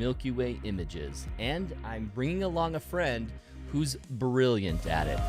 Milky Way images, and I'm bringing along a friend who's brilliant at it.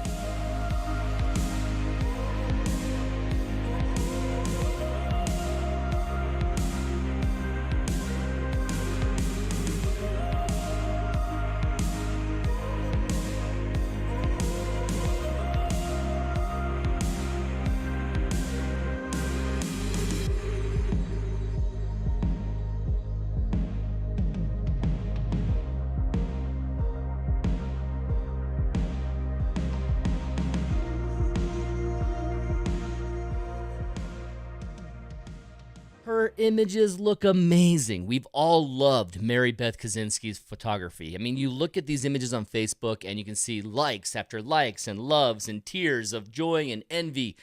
Her images look amazing. We've all loved Mary Beth Kaczynski's photography. I mean, you look at these images on Facebook and you can see likes after likes and loves and tears of joy and envy.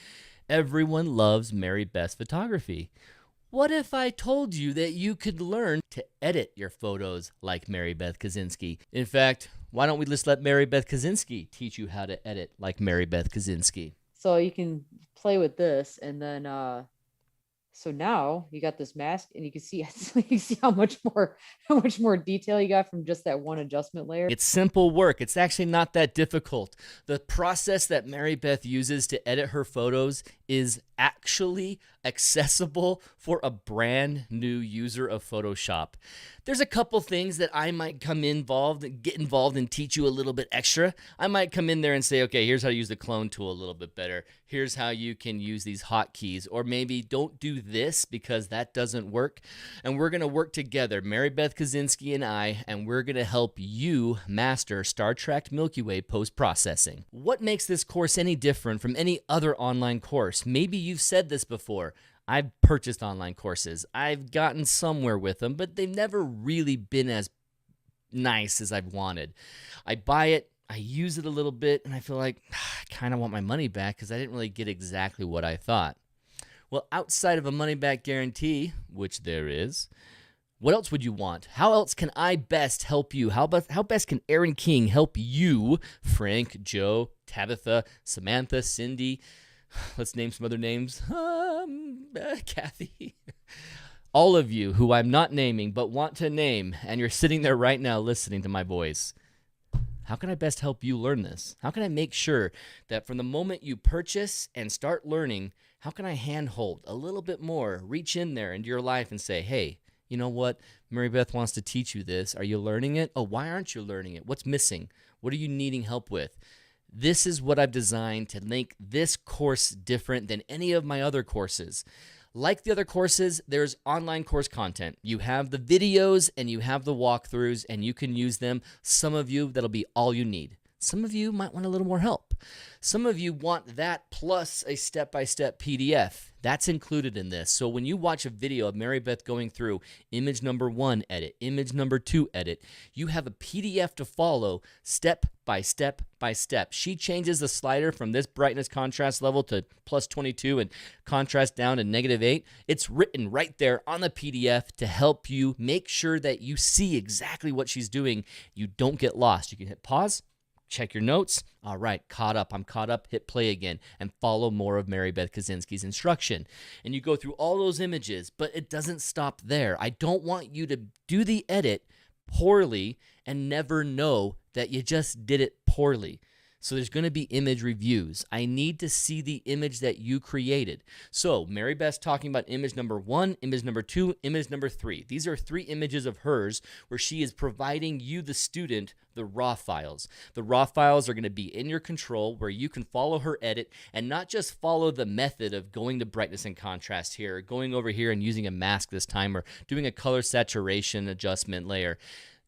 Everyone loves Mary Beth's photography. What if I told you that you could learn to edit your photos like Mary Beth Kaczynski? In fact, why don't we just let Mary Beth Kaczynski teach you how to edit like Mary Beth Kaczynski? So you can play with this, and then so now you got this mask, and you can see how much more detail you got from just that one adjustment layer. It's simple work. It's actually not that difficult. The process that Mary Beth uses to edit her photos is actually accessible for a brand new user of Photoshop. There's a couple things that I might get involved and teach you a little bit extra. I might come in there and say, okay, here's how to use the clone tool a little bit better. Here's how you can use these hotkeys, or maybe don't do this because that doesn't work. And we're going to work together, Mary Beth Kaczynski and we're going to help you master Star Trek Milky Way post-processing. What makes this course any different from any other online course? Maybe you've said this before. I've purchased online courses. I've gotten somewhere with them, but they've never really been as nice as I've wanted. I buy it, I use it a little bit, and I feel like I kind of want my money back because I didn't really get exactly what I thought. Well, outside of a money-back guarantee, which there is, what else would you want? How else can I best help you? How best can Aaron King help you, Frank, Joe, Tabitha, Samantha, Cindy? Let's name some other names. Kathy. All of you who I'm not naming but want to name, and you're sitting there right now listening to my voice. How can I best help you learn this? How can I make sure that from the moment you purchase and start learning, how can I handhold a little bit more, reach in there into your life and say, hey, you know what? Mary Beth wants to teach you this. Are you learning it? Oh, why aren't you learning it? What's missing? What are you needing help with? This is what I've designed to make this course different than any of my other courses. Like the other courses, there's online course content. You have the videos and you have the walkthroughs, and you can use them. Some of you, that'll be all you need. Some of you might want a little more help. Some of you want that plus a step-by-step PDF. That's included in this. So when you watch a video of Mary Beth going through image number 1 edit, image number 2 edit, you have a PDF to follow step by step by step. She changes the slider from this brightness contrast level to plus 22 and contrast down to -8. It's written right there on the PDF to help you make sure that you see exactly what she's doing. You don't get lost. You can hit pause, check your notes. All right, caught up. I'm caught up. Hit play again and follow more of Mary Beth Kaczynski's instruction. And you go through all those images, but it doesn't stop there. I don't want you to do the edit poorly and never know that you just did it poorly. So there's going to be image reviews. I need to see the image that you created. So Mary Beth's talking about image number 1, image number 2, image number 3. These are 3 images of hers where she is providing you, the student, the raw files. The raw files are going to be in your control where you can follow her edit and not just follow the method of going to brightness and contrast here, or going over here and using a mask this time, or doing a color saturation adjustment layer.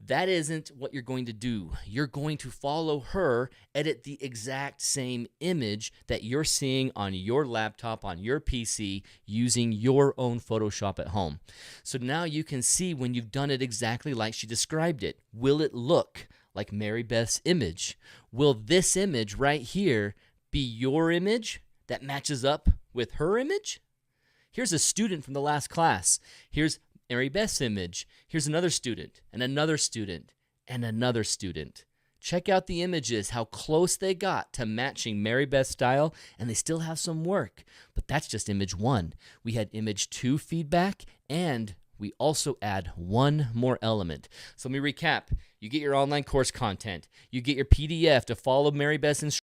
That isn't what you're going to do. You're going to follow her, edit the exact same image that you're seeing on your laptop, on your PC, using your own Photoshop at home. So now you can see when you've done it exactly like she described it. Will it look like Mary Beth's image? Will this image right here be your image that matches up with her image? Here's a student from the last class. Here's Mary Beth's image. Here's another student, and another student, and another student. Check out the images, how close they got to matching Mary Beth's style, and they still have some work. But that's just image 1. We had image 2 feedback, and we also add one more element. So let me recap. You get your online course content. You get your PDF to follow Mary Beth's instructions.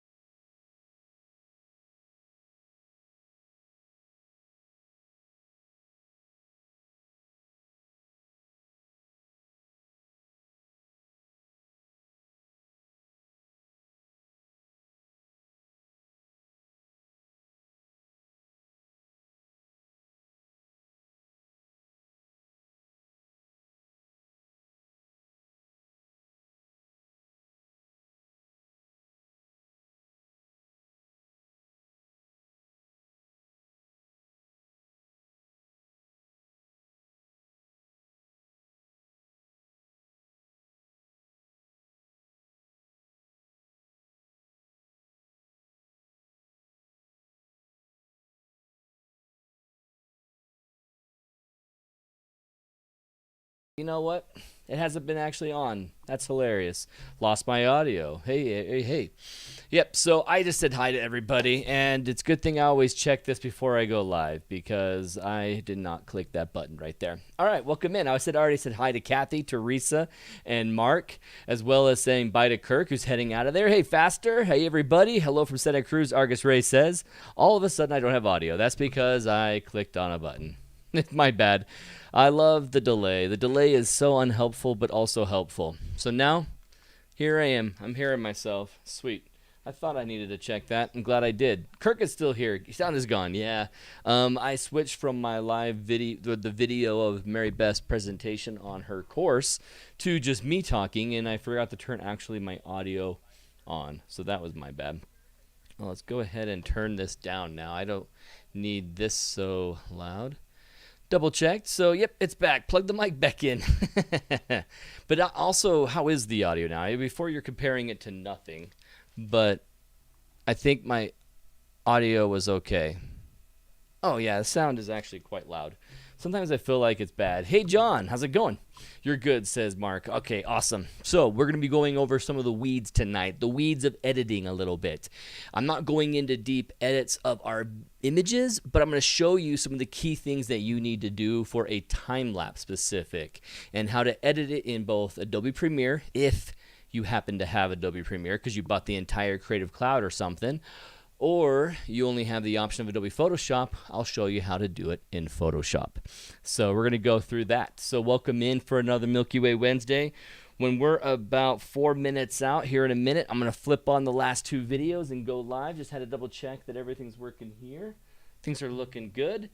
You know what? It hasn't been actually on. That's hilarious. Lost my audio. Hey. Yep, so I just said hi to everybody, and it's a good thing I always check this before I go live because I did not click that button right there. All right, welcome in. I already said hi to Kathy, Teresa, and Mark, as well as saying bye to Kirk, who's heading out of there. Hey, Faster. Hey, everybody. Hello from Santa Cruz, Argus Ray says. All of a sudden, I don't have audio. That's because I clicked on a button. My bad. I love the delay. The delay is so unhelpful, but also helpful. So now, here I am. I'm hearing myself. Sweet. I thought I needed to check that. I'm glad I did. Kirk is still here. Sound is gone. Yeah. I switched from my live video, the video of Mary Beth's presentation on her course, to just me talking, and I forgot to turn actually my audio on. So that was my bad. Well, let's go ahead and turn this down now. I don't need this so loud. Double checked. So, yep, it's back. Plug the mic back in. But also, how is the audio now? Before you're comparing it to nothing, but I think my audio was okay. Oh, yeah, the sound is actually quite loud. Sometimes I feel like it's bad. Hey, John, how's it going? You're good, says Mark. Okay, awesome. So we're going to be going over some of the weeds tonight, the weeds of editing a little bit. I'm not going into deep edits of our images, but I'm going to show you some of the key things that you need to do for a time-lapse specific and how to edit it in both Adobe Premiere, if you happen to have Adobe Premiere because you bought the entire Creative Cloud or something, or you only have the option of Adobe Photoshop. I'll show you how to do it in Photoshop. So we're going to go through that. So welcome in for another Milky Way Wednesday. When we're about 4 minutes out here in a minute, I'm going to flip on the last two videos and go live. Just had to double check that everything's working here. Things are looking good.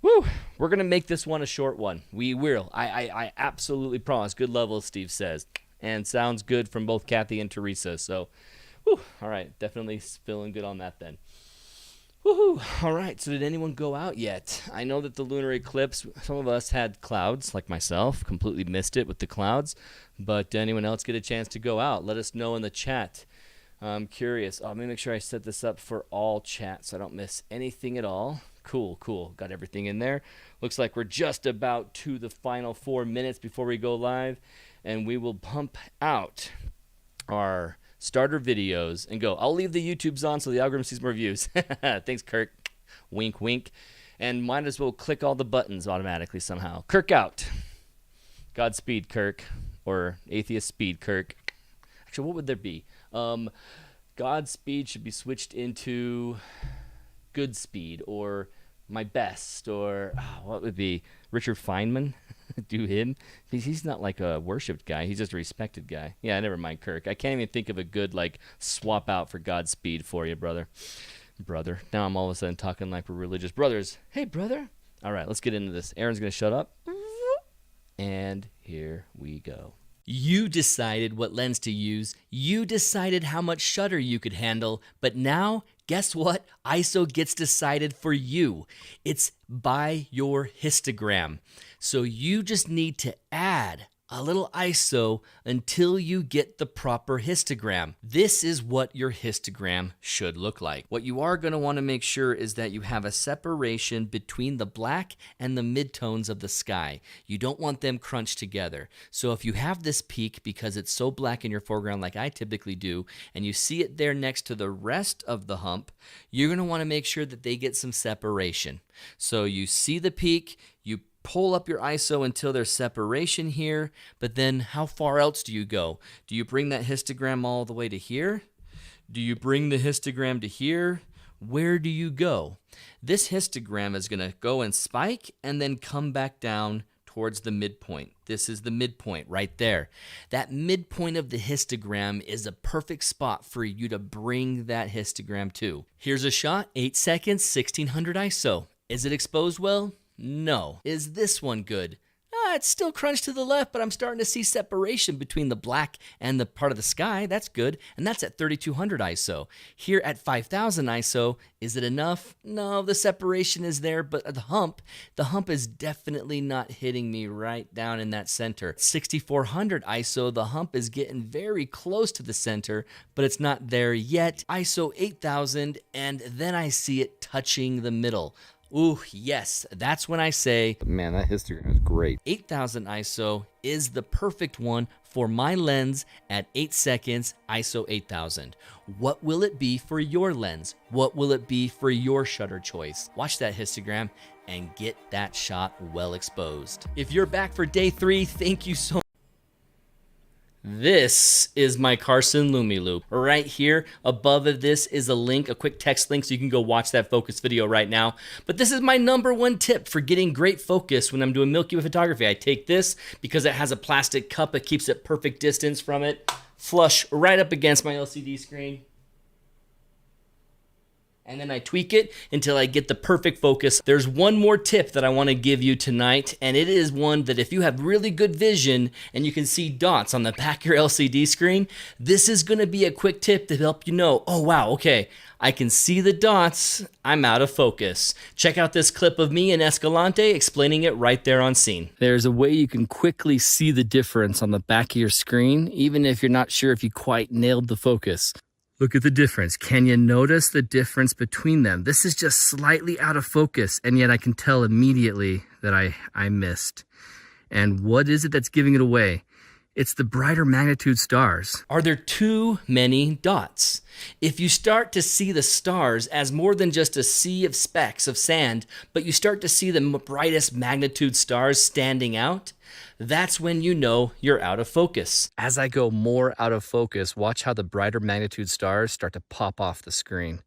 Woo! We're going to make this one a short one. We will. I absolutely promise. Good level, Steve says. And sounds good from both Kathy and Teresa. So, whew, all right, definitely feeling good on that then. Woohoo! All right, so did anyone go out yet? I know that the lunar eclipse, some of us had clouds, like myself, completely missed it with the clouds. But did anyone else get a chance to go out? Let us know in the chat. I'm curious. Let me make sure I set this up for all chat so I don't miss anything at all. Cool. Got everything in there. Looks like we're just about to the final 4 minutes before we go live. And we will pump out our starter videos and go. I'll leave the YouTubes on so the algorithm sees more views. Thanks, Kirk. Wink, wink. And might as well click all the buttons automatically somehow. Kirk out. Godspeed, Kirk. Or atheist speed, Kirk. Actually, what would there be? Godspeed should be switched into good speed or my best or what would be Richard Feynman? Do him? He's not like a worshipped guy. He's just a respected guy. Yeah, never mind, Kirk. I can't even think of a good like swap out for Godspeed for you, brother. Now I'm all of a sudden talking like we're religious brothers. Hey, brother. All right, let's get into this. Aaron's going to shut up. And here we go. You decided what lens to use. You decided how much shutter you could handle. But now, guess what? ISO gets decided for you. It's by your histogram. So you just need to add a little ISO until you get the proper histogram. This is what your histogram should look like. What you are going to want to make sure is that you have a separation between the black and the midtones of the sky. You don't want them crunched together. So if you have this peak because it's so black in your foreground like I typically do, and you see it there next to the rest of the hump, you're going to want to make sure that they get some separation. So you see the peak, you pull up your ISO until there's separation here, but then how far else do you go? Do you bring that histogram all the way to here? Do you bring the histogram to here? Where do you go? This histogram is going to go and spike and then come back down towards the midpoint. This is the midpoint right there. That midpoint of the histogram is a perfect spot for you to bring that histogram to. Here's a shot, 8 seconds, 1600 ISO. Is it exposed well? No. Is this one good? It's still crunched to the left, but I'm starting to see separation between the black and the part of the sky. That's good, and that's at 3200 ISO. Here at 5000 ISO, is it enough? No, the separation is there, but the hump is definitely not hitting me right down in that center. 6400 ISO, the hump is getting very close to the center, but it's not there yet. ISO 8000, and then I see it touching the middle. Ooh, yes, that's when I say, man, that histogram is great. 8000 ISO is the perfect one for my lens at 8 seconds, ISO 8000. What will it be for your lens? What will it be for your shutter choice? Watch that histogram and get that shot well exposed. If you're back for day 3, thank you so much. This is my Carson Lumi Loop. Right here above of this is a link, a quick text link, so you can go watch that focus video right now. But this is my #1 tip for getting great focus when I'm doing Milky Way photography. I take this because it has a plastic cup. It keeps it perfect distance from it. Flush right up against my LCD screen. And then I tweak it until I get the perfect focus. There's one more tip that I want to give you tonight, and it is one that if you have really good vision and you can see dots on the back of your LCD screen, this is going to be a quick tip to help you know, oh wow, okay, I can see the dots, I'm out of focus. Check out this clip of me in Escalante explaining it right there on scene. There's a way you can quickly see the difference on the back of your screen, even if you're not sure if you quite nailed the focus. Look at the difference. Can you notice the difference between them? This is just slightly out of focus, and yet I can tell immediately that I missed. And what is it that's giving it away? It's the brighter magnitude stars. Are there too many dots? If you start to see the stars as more than just a sea of specks of sand, but you start to see the brightest magnitude stars standing out, that's when you know you're out of focus. As I go more out of focus, watch how the brighter magnitude stars start to pop off the screen.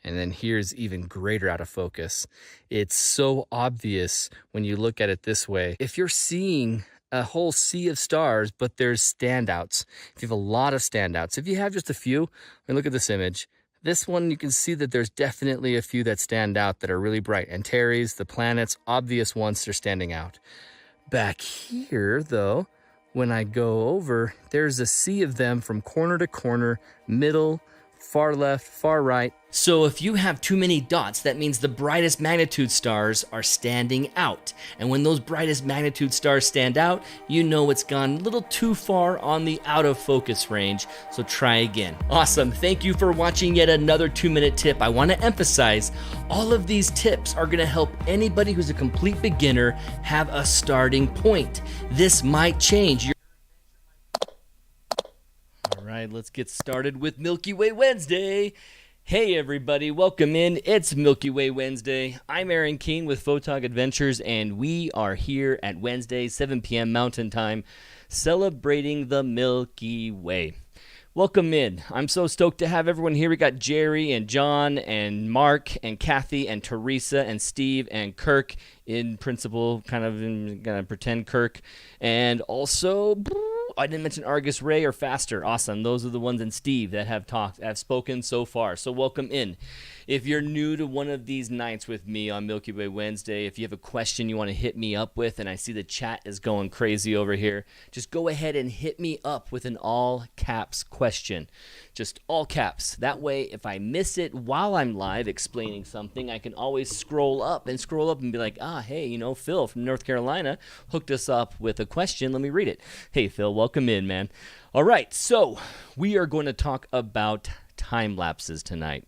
And then here's even greater out of focus. It's so obvious when you look at it this way. If you're seeing a whole sea of stars, but there's standouts, if you have a lot of standouts, if you have just a few, look at this image. This one, you can see that there's definitely a few that stand out that are really bright. Antares, the planets, obvious ones, they're standing out. Back here, though, when I go over, there's a sea of them from corner to corner, middle, far left, far right. So if you have too many dots, that means the brightest magnitude stars are standing out. And when those brightest magnitude stars stand out, you know it's gone a little too far on the out of focus range. So try again. Awesome. Thank you for watching yet another 2-minute tip. I want to emphasize all of these tips are going to help anybody who's a complete beginner have a starting point. This might change your... All right, let's get started with Milky Way Wednesday. Hey everybody, welcome in. It's Milky Way Wednesday. I'm Aaron Keene with Photog Adventures, and we are here at Wednesday, 7 p.m. Mountain Time, celebrating the Milky Way. Welcome in. I'm so stoked to have everyone here. We got Jerry and John and Mark and Kathy and Teresa and Steve and Kirk in principle, kind of gonna pretend Kirk. And also, I didn't mention Argus Ray or Faster. Awesome. Those are the ones and Steve that have spoken so far. So welcome in. If you're new to one of these nights with me on Milky Way Wednesday, if you have a question you want to hit me up with, and I see the chat is going crazy over here, just go ahead and hit me up with an all caps question. Just all caps. That way, if I miss it while I'm live explaining something, I can always scroll up and be like, hey, Phil from North Carolina hooked us up with a question. Let me read it. Hey, Phil, welcome in, man. All right, so we are going to talk about time lapses tonight.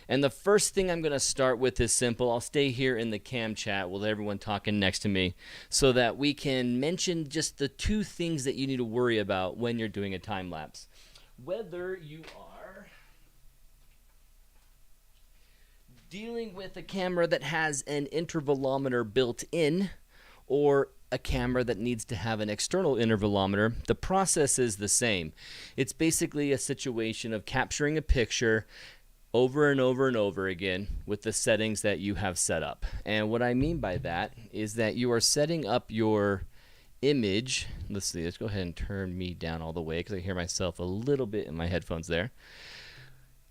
And the first thing I'm going to start with is simple. I'll stay here in the cam chat with everyone talking next to me so that we can mention just the 2 things that you need to worry about when you're doing a time lapse. Whether you are dealing with a camera that has an intervalometer built in, or a camera that needs to have an external intervalometer, the process is the same. It's basically a situation of capturing a picture over and over and over again with the settings that you have set up. And what I mean by that is that you are setting up your image. Let's see, let's go ahead and turn me down all the way because I hear myself a little bit in my headphones there.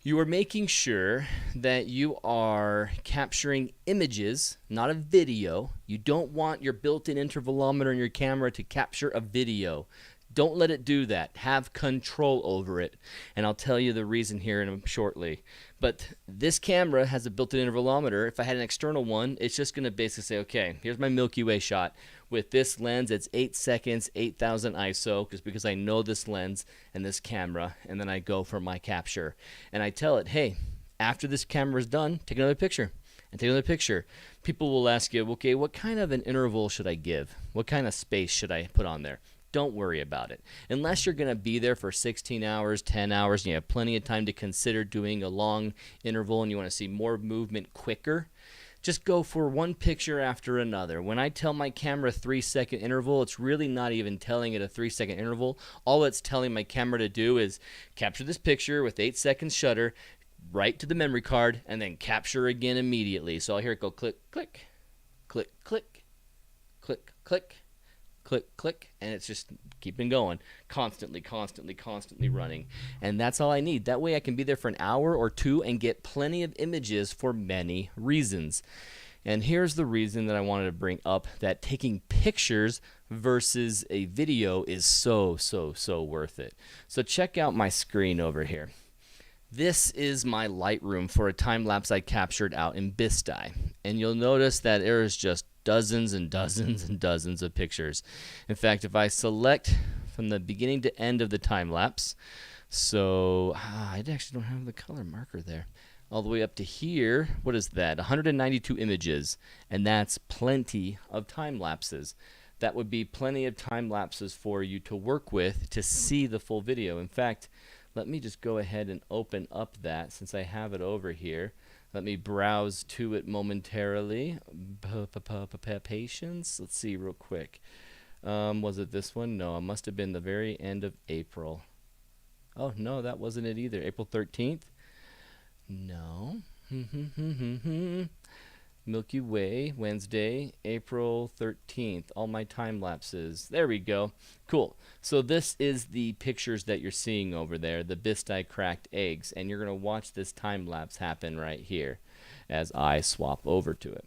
You are making sure that you are capturing images, not a video. You don't want your built-in intervalometer in your camera to capture a video. Don't let it do that. Have control over it. And I'll tell you the reason here shortly. But this camera has a built-in intervalometer. If I had an external one, it's just going to basically say, okay, here's my Milky Way shot. With this lens, it's 8 seconds, 8,000 ISO, just because I know this lens and this camera, and then I go for my capture. And I tell it, hey, after this camera is done, take another picture. And take another picture. People will ask you, okay, what kind of an interval should I give? What kind of space should I put on there? Don't worry about it. Unless you're going to be there for 16 hours, 10 hours, and you have plenty of time to consider doing a long interval and you want to see more movement quicker, just go for one picture after another. When I tell my camera 3-second interval, it's really not even telling it a 3-second interval. All it's telling my camera to do is capture this picture with 8 seconds shutter, write to the memory card, and then capture again immediately. So I'll hear it go click, click, click, click, click, click, click, click, and it's just keeping going, constantly, constantly, constantly running. And that's all I need. That way I can be there for an hour or two and get plenty of images for many reasons. And here's the reason that I wanted to bring up that taking pictures versus a video is so worth it. So check out my screen over here. This is my Lightroom for a time lapse I captured out in Bistai. And you'll notice that there is just dozens and dozens and dozens of pictures. In fact, if I select from the beginning to end of the time lapse, so I actually don't have the color marker there, all the way up to here, what is that? 192 images, and that's plenty of time lapses. That would be plenty of time lapses for you to work with to see the full video. In fact, let me just go ahead and open up that since I have it over here. Let me browse to it momentarily. Patience. Let's see real quick. Was it this one? No, it must have been the very end of April. Oh, no, that wasn't it either. April 13th? No. Milky Way Wednesday, April 13th. All my time lapses. There we go. Cool. So this is the pictures that you're seeing over there, the Bistai cracked eggs, and you're going to watch this time lapse happen right here as I swap over to it.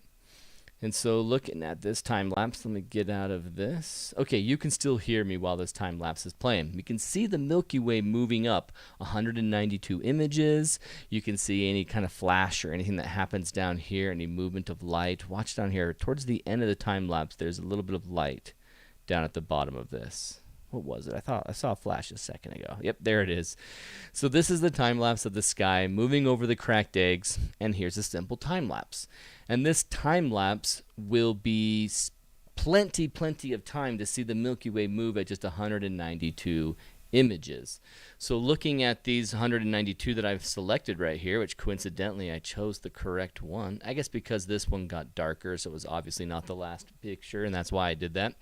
And so looking at this time lapse, let me get out of this. Okay, you can still hear me while this time lapse is playing. You can see the Milky Way moving up 192 images. You can see any kind of flash or anything that happens down here, any movement of light. Watch down here. Towards the end of the time lapse, there's a little bit of light down at the bottom of this. What was it? I thought I saw a flash a second ago. Yep, there it is. So this is the time lapse of the sky moving over the cracked eggs, and here's a simple time lapse. And this time lapse will be plenty of time to see the Milky Way move at just 192 images. So looking at these 192 that I've selected right here, which coincidentally I chose the correct one, I guess because this one got darker, so it was obviously not the last picture, and that's why I did that.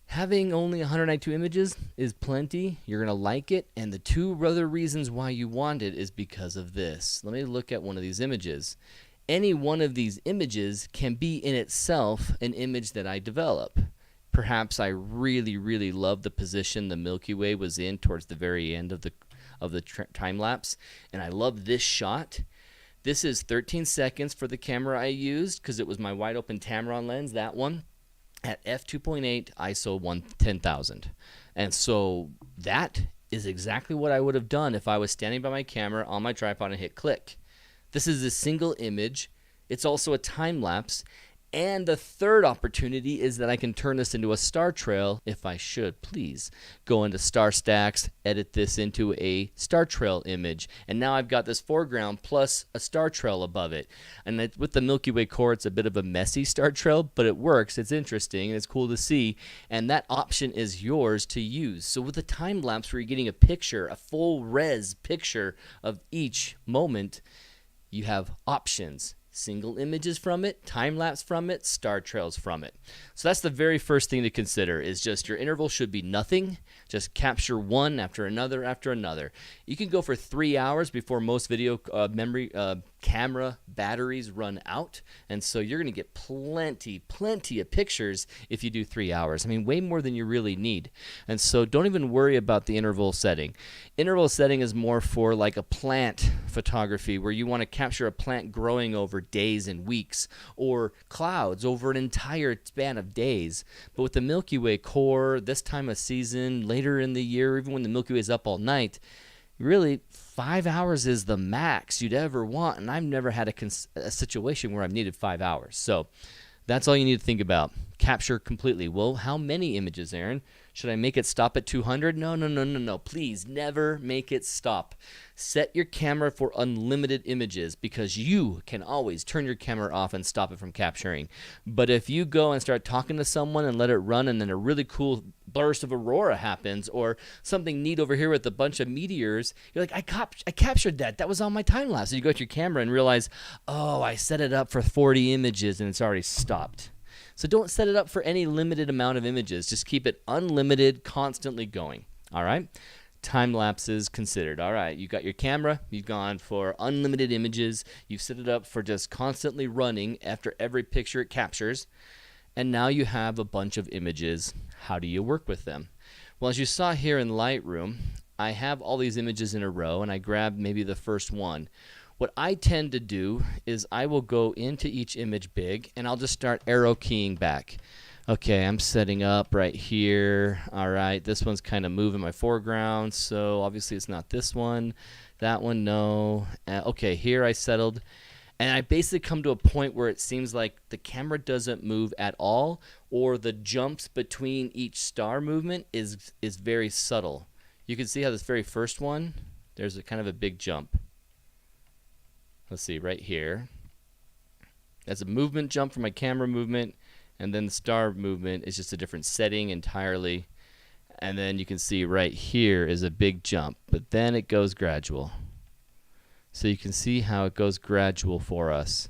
Having only 192 images is plenty. You're going to like it, and the two other reasons why you want it is because of this. Let me look at one of these images. Any one of these images can be in itself an image that I develop. Perhaps I really love the position the Milky Way was in towards the very end of the time lapse, and I love this shot. This is 13 seconds for the camera I used because it was my wide open Tamron lens, that one, at f2.8 ISO 10,000. And so that is exactly what I would have done if I was standing by my camera on my tripod and hit click. This is a single image. It's also a time lapse. And the third opportunity is that I can turn this into a star trail if I should. Please go into Star Stacks, edit this into a star trail image. And now I've got this foreground plus a star trail above it. And with the Milky Way core, it's a bit of a messy star trail, but it works. It's interesting and it's cool to see. And that option is yours to use. So with a time lapse where you're getting a picture, a full res picture of each moment, you have options. single images from it, time lapse from it, star trails from it. So that's the very first thing to consider, is just your interval should be nothing. Just capture one after another after another. You can go for 3 hours before most video camera batteries run out, and so you're going to get plenty of pictures if you do 3 hours. I mean, way more than you really need. And so don't even worry about the interval setting. Interval setting is more for like a plant photography, where you want to capture a plant growing over days and weeks, or clouds over an entire span of days. But with the Milky Way core, this time of season, later in the year, even when the Milky Way is up all night, really 5 hours is the max you'd ever want, and I've never had a situation where I've needed 5 hours. So that's all you need to think about. Capture completely. Well, how many images, Aaron? Should I make it stop at 200? No. Please never make it stop. Set your camera for unlimited images, because you can always turn your camera off and stop it from capturing. But if you go and start talking to someone and let it run, and then a really cool burst of aurora happens, or something neat over here with a bunch of meteors, you're like, I captured that. That was on my time lapse. So you go to your camera and realize, oh, I set it up for 40 images and it's already stopped. So don't set it up for any limited amount of images. Just keep it unlimited, constantly going. All right? Time lapses considered. All right, you got your camera. You've gone for unlimited images. You've set it up for just constantly running after every picture it captures. And now you have a bunch of images. How do you work with them? Well, as you saw here in Lightroom, I have all these images in a row, and I grabbed maybe the first one. What I tend to do is I will go into each image big, and I'll just start arrow keying back. Okay, I'm setting up right here. All right, this one's kind of moving my foreground, so obviously it's not this one. That one, no. Okay, here I settled. And I basically come to a point where it seems like the camera doesn't move at all, or the jumps between each star movement is very subtle. You can see how this very first one, there's a kind of a big jump. Let's see, right here. That's a movement jump from my camera movement, and then the star movement is just a different setting entirely. And then you can see right here is a big jump, but then it goes gradual. So you can see how it goes gradual for us.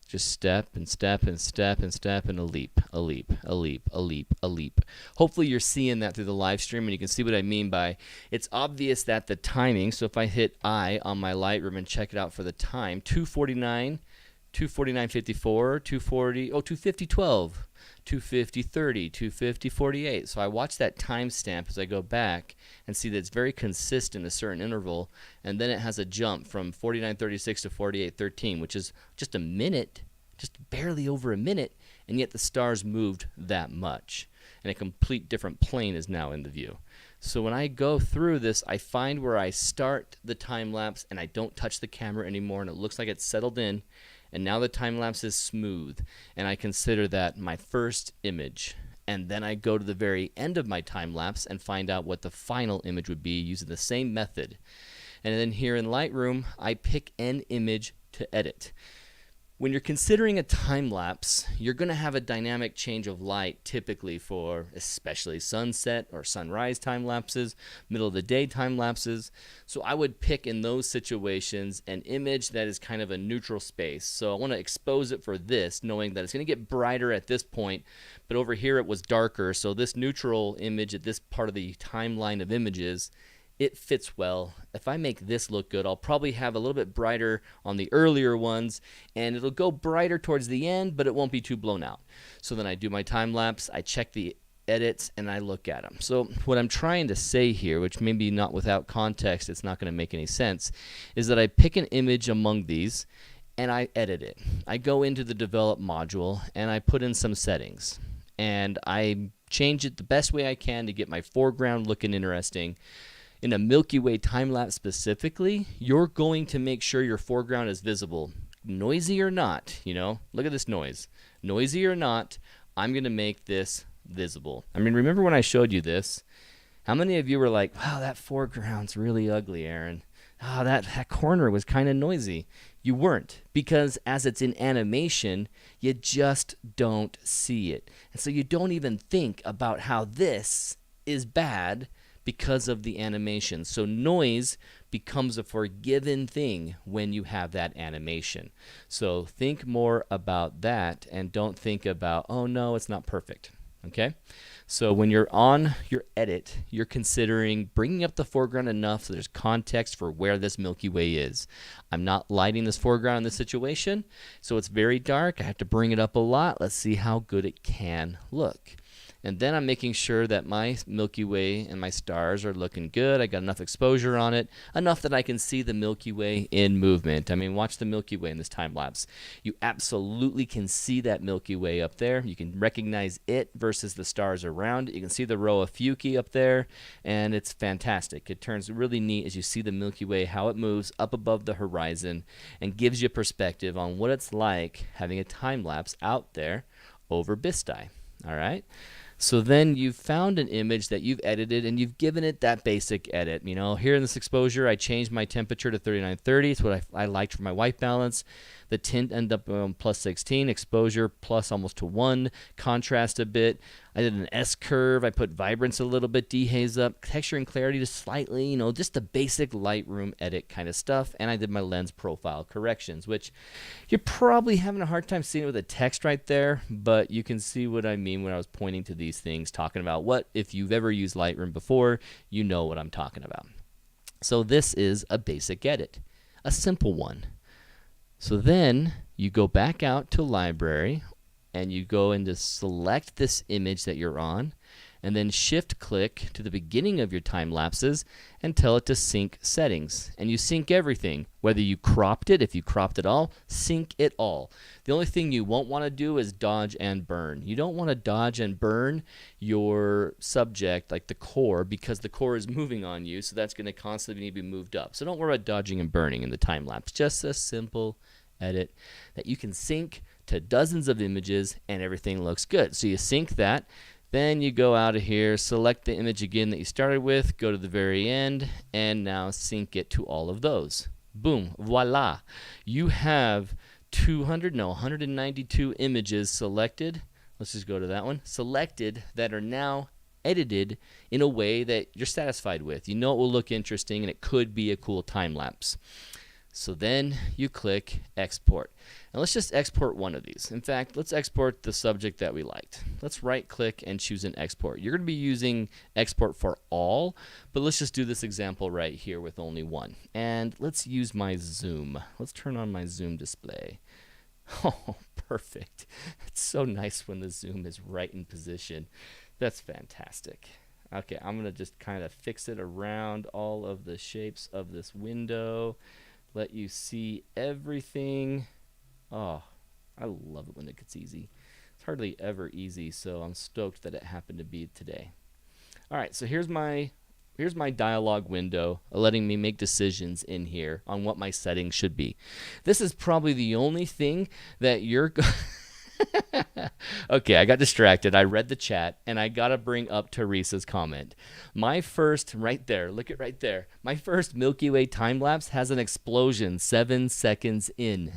Just step and step and step and step, and a leap, a leap, a leap, a leap, a leap. Hopefully you're seeing that through the live stream, and you can see what I mean by it's obvious that the timing, so if I hit I on my Lightroom and check it out for the time, 249, 249.54, 240, 250.12, 250.30, 250.48. So I watch that timestamp as I go back and see that it's very consistent, a certain interval, and then it has a jump from 49.36 to 48.13, which is just a minute, just barely over a minute, and yet the stars moved that much. And a complete different plane is now in the view. So when I go through this, I find where I start the time lapse and I don't touch the camera anymore, and it looks like it's settled in. And now the time lapse is smooth, and I consider that my first image. And then I go to the very end of my time lapse and find out what the final image would be using the same method. And then here in Lightroom, I pick an image to edit. When you're considering a time lapse, you're going to have a dynamic change of light typically for especially sunset or sunrise time lapses, middle of the day time lapses. So I would pick in those situations an image that is kind of a neutral space. So I want to expose it for this, knowing that it's going to get brighter at this point, but over here it was darker. So this neutral image at this part of the timeline of images, it fits well. If I make this look good, I'll probably have a little bit brighter on the earlier ones, and it'll go brighter towards the end, but it won't be too blown out. So then I do my time lapse, I check the edits, and I look at them. So what I'm trying to say here, which maybe not without context, it's not going to make any sense, is that I pick an image among these, and I edit it. I go into the develop module, and I put in some settings, and I change it the best way I can to get my foreground looking interesting. In a Milky Way time-lapse specifically, you're going to make sure your foreground is visible. Noisy or not, look at this noise. Noisy or not, I'm going to make this visible. I mean, remember when I showed you this? How many of you were like, wow, that foreground's really ugly, Aaron. Oh, that corner was kind of noisy. You weren't, because as it's in animation, you just don't see it. And so you don't even think about how this is bad, because of the animation. So noise becomes a forgiven thing when you have that animation. So think more about that and don't think about, oh no, it's not perfect. Okay? So when you're on your edit, you're considering bringing up the foreground enough so there's context for where this Milky Way is. I'm not lighting this foreground in this situation, so it's very dark. I have to bring it up a lot. Let's see how good it can look. And then I'm making sure that my Milky Way and my stars are looking good. I got enough exposure on it, enough that I can see the Milky Way in movement. I mean, watch the Milky Way in this time lapse. You absolutely can see that Milky Way up there. You can recognize it versus the stars around it. You can see the row of Fuki up there, and it's fantastic. It turns really neat as you see the Milky Way, how it moves up above the horizon, and gives you perspective on what it's like having a time lapse out there over Bistai. All right? So then you've found an image that you've edited and you've given it that basic edit. You know, here in this exposure, I changed my temperature to 3930. It's what I liked for my white balance. The tint ended up plus 16, exposure plus almost to 1, contrast a bit. I did an S curve. I put vibrance a little bit, dehaze up, texture and clarity just slightly, you know, just the basic Lightroom edit kind of stuff. And I did my lens profile corrections, which you're probably having a hard time seeing it with the text right there, but you can see what I mean when I was pointing to these things, talking about what, if you've ever used Lightroom before, you know what I'm talking about. So this is a basic edit, a simple one. So then you go back out to library and you go into select this image that you're on and then shift click to the beginning of your time lapses and tell it to sync settings. And you sync everything, whether you cropped it, if you cropped it all, sync it all. The only thing you won't want to do is dodge and burn. You don't want to dodge and burn your subject, like the core, because the core is moving on you, so that's going to constantly need to be moved up. So don't worry about dodging and burning in the time lapse. Just a simple edit that you can sync to dozens of images and everything looks good. So you sync that. Then you go out of here, select the image again that you started with, go to the very end, and now sync it to all of those. Boom, voila. You have 192 images selected. Let's just go to that one. Selected that are now edited in a way that you're satisfied with. You know it will look interesting and it could be a cool time lapse. So then you click export. And let's just export one of these. In fact, let's export the subject that we liked. Let's right click and choose an export. You're going to be using export for all, but let's just do this example right here with only one. And let's use my zoom. Let's turn on my zoom display. Oh, perfect. It's so nice when the zoom is right in position. That's fantastic. Okay, I'm going to just kind of fix it around all of the shapes of this window. Let you see everything. Oh, I love it when it gets easy. It's hardly ever easy, so I'm stoked that it happened to be today. All right, so here's my dialog window letting me make decisions in here on what my settings should be. This is probably the only thing that you're Okay, I got distracted. I read the chat, and I got to bring up Teresa's comment. My first, right there, look at right there. My first Milky Way time-lapse has an explosion 7 seconds in.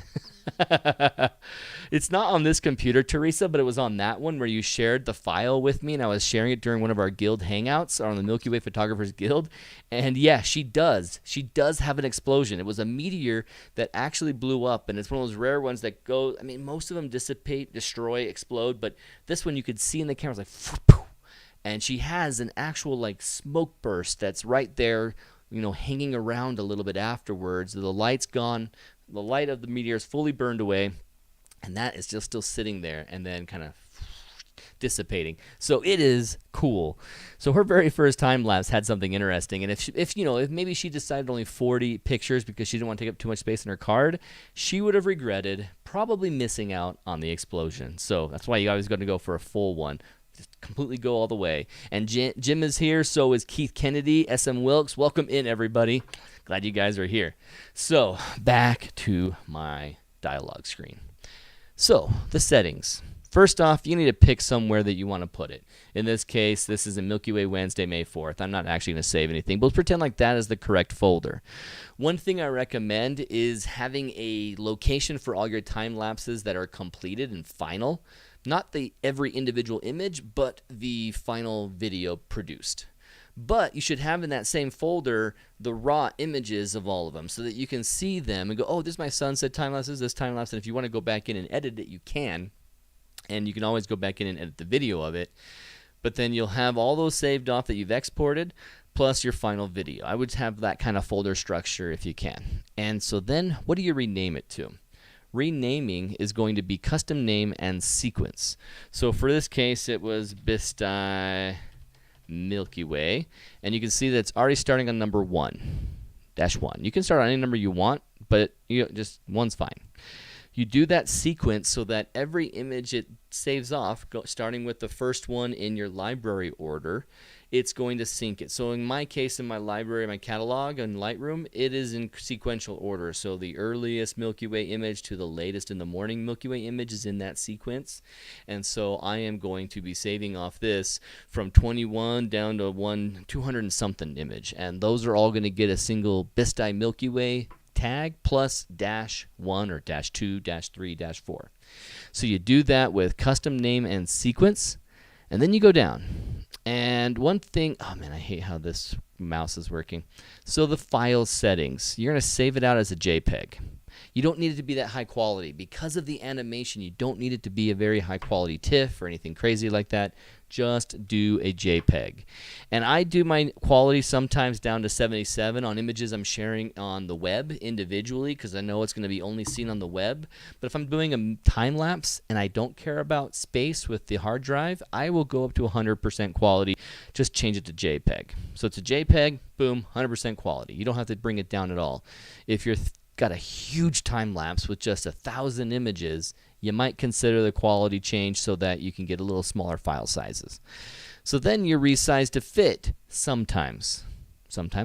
It's not on this computer, Teresa, but it was on that one where you shared the file with me, and I was sharing it during one of our guild hangouts on the Milky Way Photographers Guild. And yeah, she does. She does have an explosion. It was a meteor that actually blew up, and it's one of those rare ones that go, I mean, most of them dissipate, destroy, explode, but this one you could see in the camera, it's like, and she has an actual like smoke burst that's right there, you know, hanging around a little bit afterwards. The light's gone. The light of the meteor is fully burned away, and that is just still sitting there and then kind of dissipating. So it is cool. So her very first time lapse had something interesting, and if maybe she decided only 40 pictures because she didn't want to take up too much space in her card, she would have regretted probably missing out on the explosion. So that's why you always got to go for a full one. Just completely go all the way. And Jim is here, so is Keith Kennedy, SM Wilkes. Welcome in, everybody. Glad you guys are here. So back to my dialog screen. So the settings. First off, you need to pick somewhere that you want to put it. In this case, this is a Milky Way Wednesday, May 4th. I'm not actually going to save anything, but let's pretend like that is the correct folder. One thing I recommend is having a location for all your time lapses that are completed and final. Not every individual image, but the final video produced. But you should have in that same folder the raw images of all of them so that you can see them and go, oh, this is my sunset time lapse, this time lapse. And if you want to go back in and edit it, you can. And you can always go back in and edit the video of it. But then you'll have all those saved off that you've exported, plus your final video. I would have that kind of folder structure if you can. And so then what do you rename it to? Renaming is going to be custom name and sequence. So for this case, it was BISTI Milky Way. And you can see that it's already starting on number 1, -1. You can start on any number you want, but just one's fine. You do that sequence so that every image it saves off, starting with the first one in your library order, it's going to sync it. So in my case, in my library, my catalog in Lightroom, it is in sequential order. So the earliest Milky Way image to the latest in the morning Milky Way image is in that sequence. And so I am going to be saving off this from 21 down to 200 and something image. And those are all going to get a single BISTI Milky Way tag plus -1 or -2, -3, -4. So you do that with custom name and sequence, and then you go down. And one thing, oh man, I hate how this mouse is working. So the file settings, you're going to save it out as a JPEG. You don't need it to be that high quality. Because of the animation, you don't need it to be a very high quality TIFF or anything crazy like that. Just do a JPEG. And I do my quality sometimes down to 77 on images I'm sharing on the web individually because I know it's going to be only seen on the web. But if I'm doing a time lapse and I don't care about space with the hard drive, I will go up to 100% quality. Just change it to JPEG. So it's a JPEG, boom, 100% quality. You don't have to bring it down at all. If you're got a huge time lapse with just 1,000 images, you might consider the quality change so that you can get a little smaller file sizes. So then you resize to fit sometimes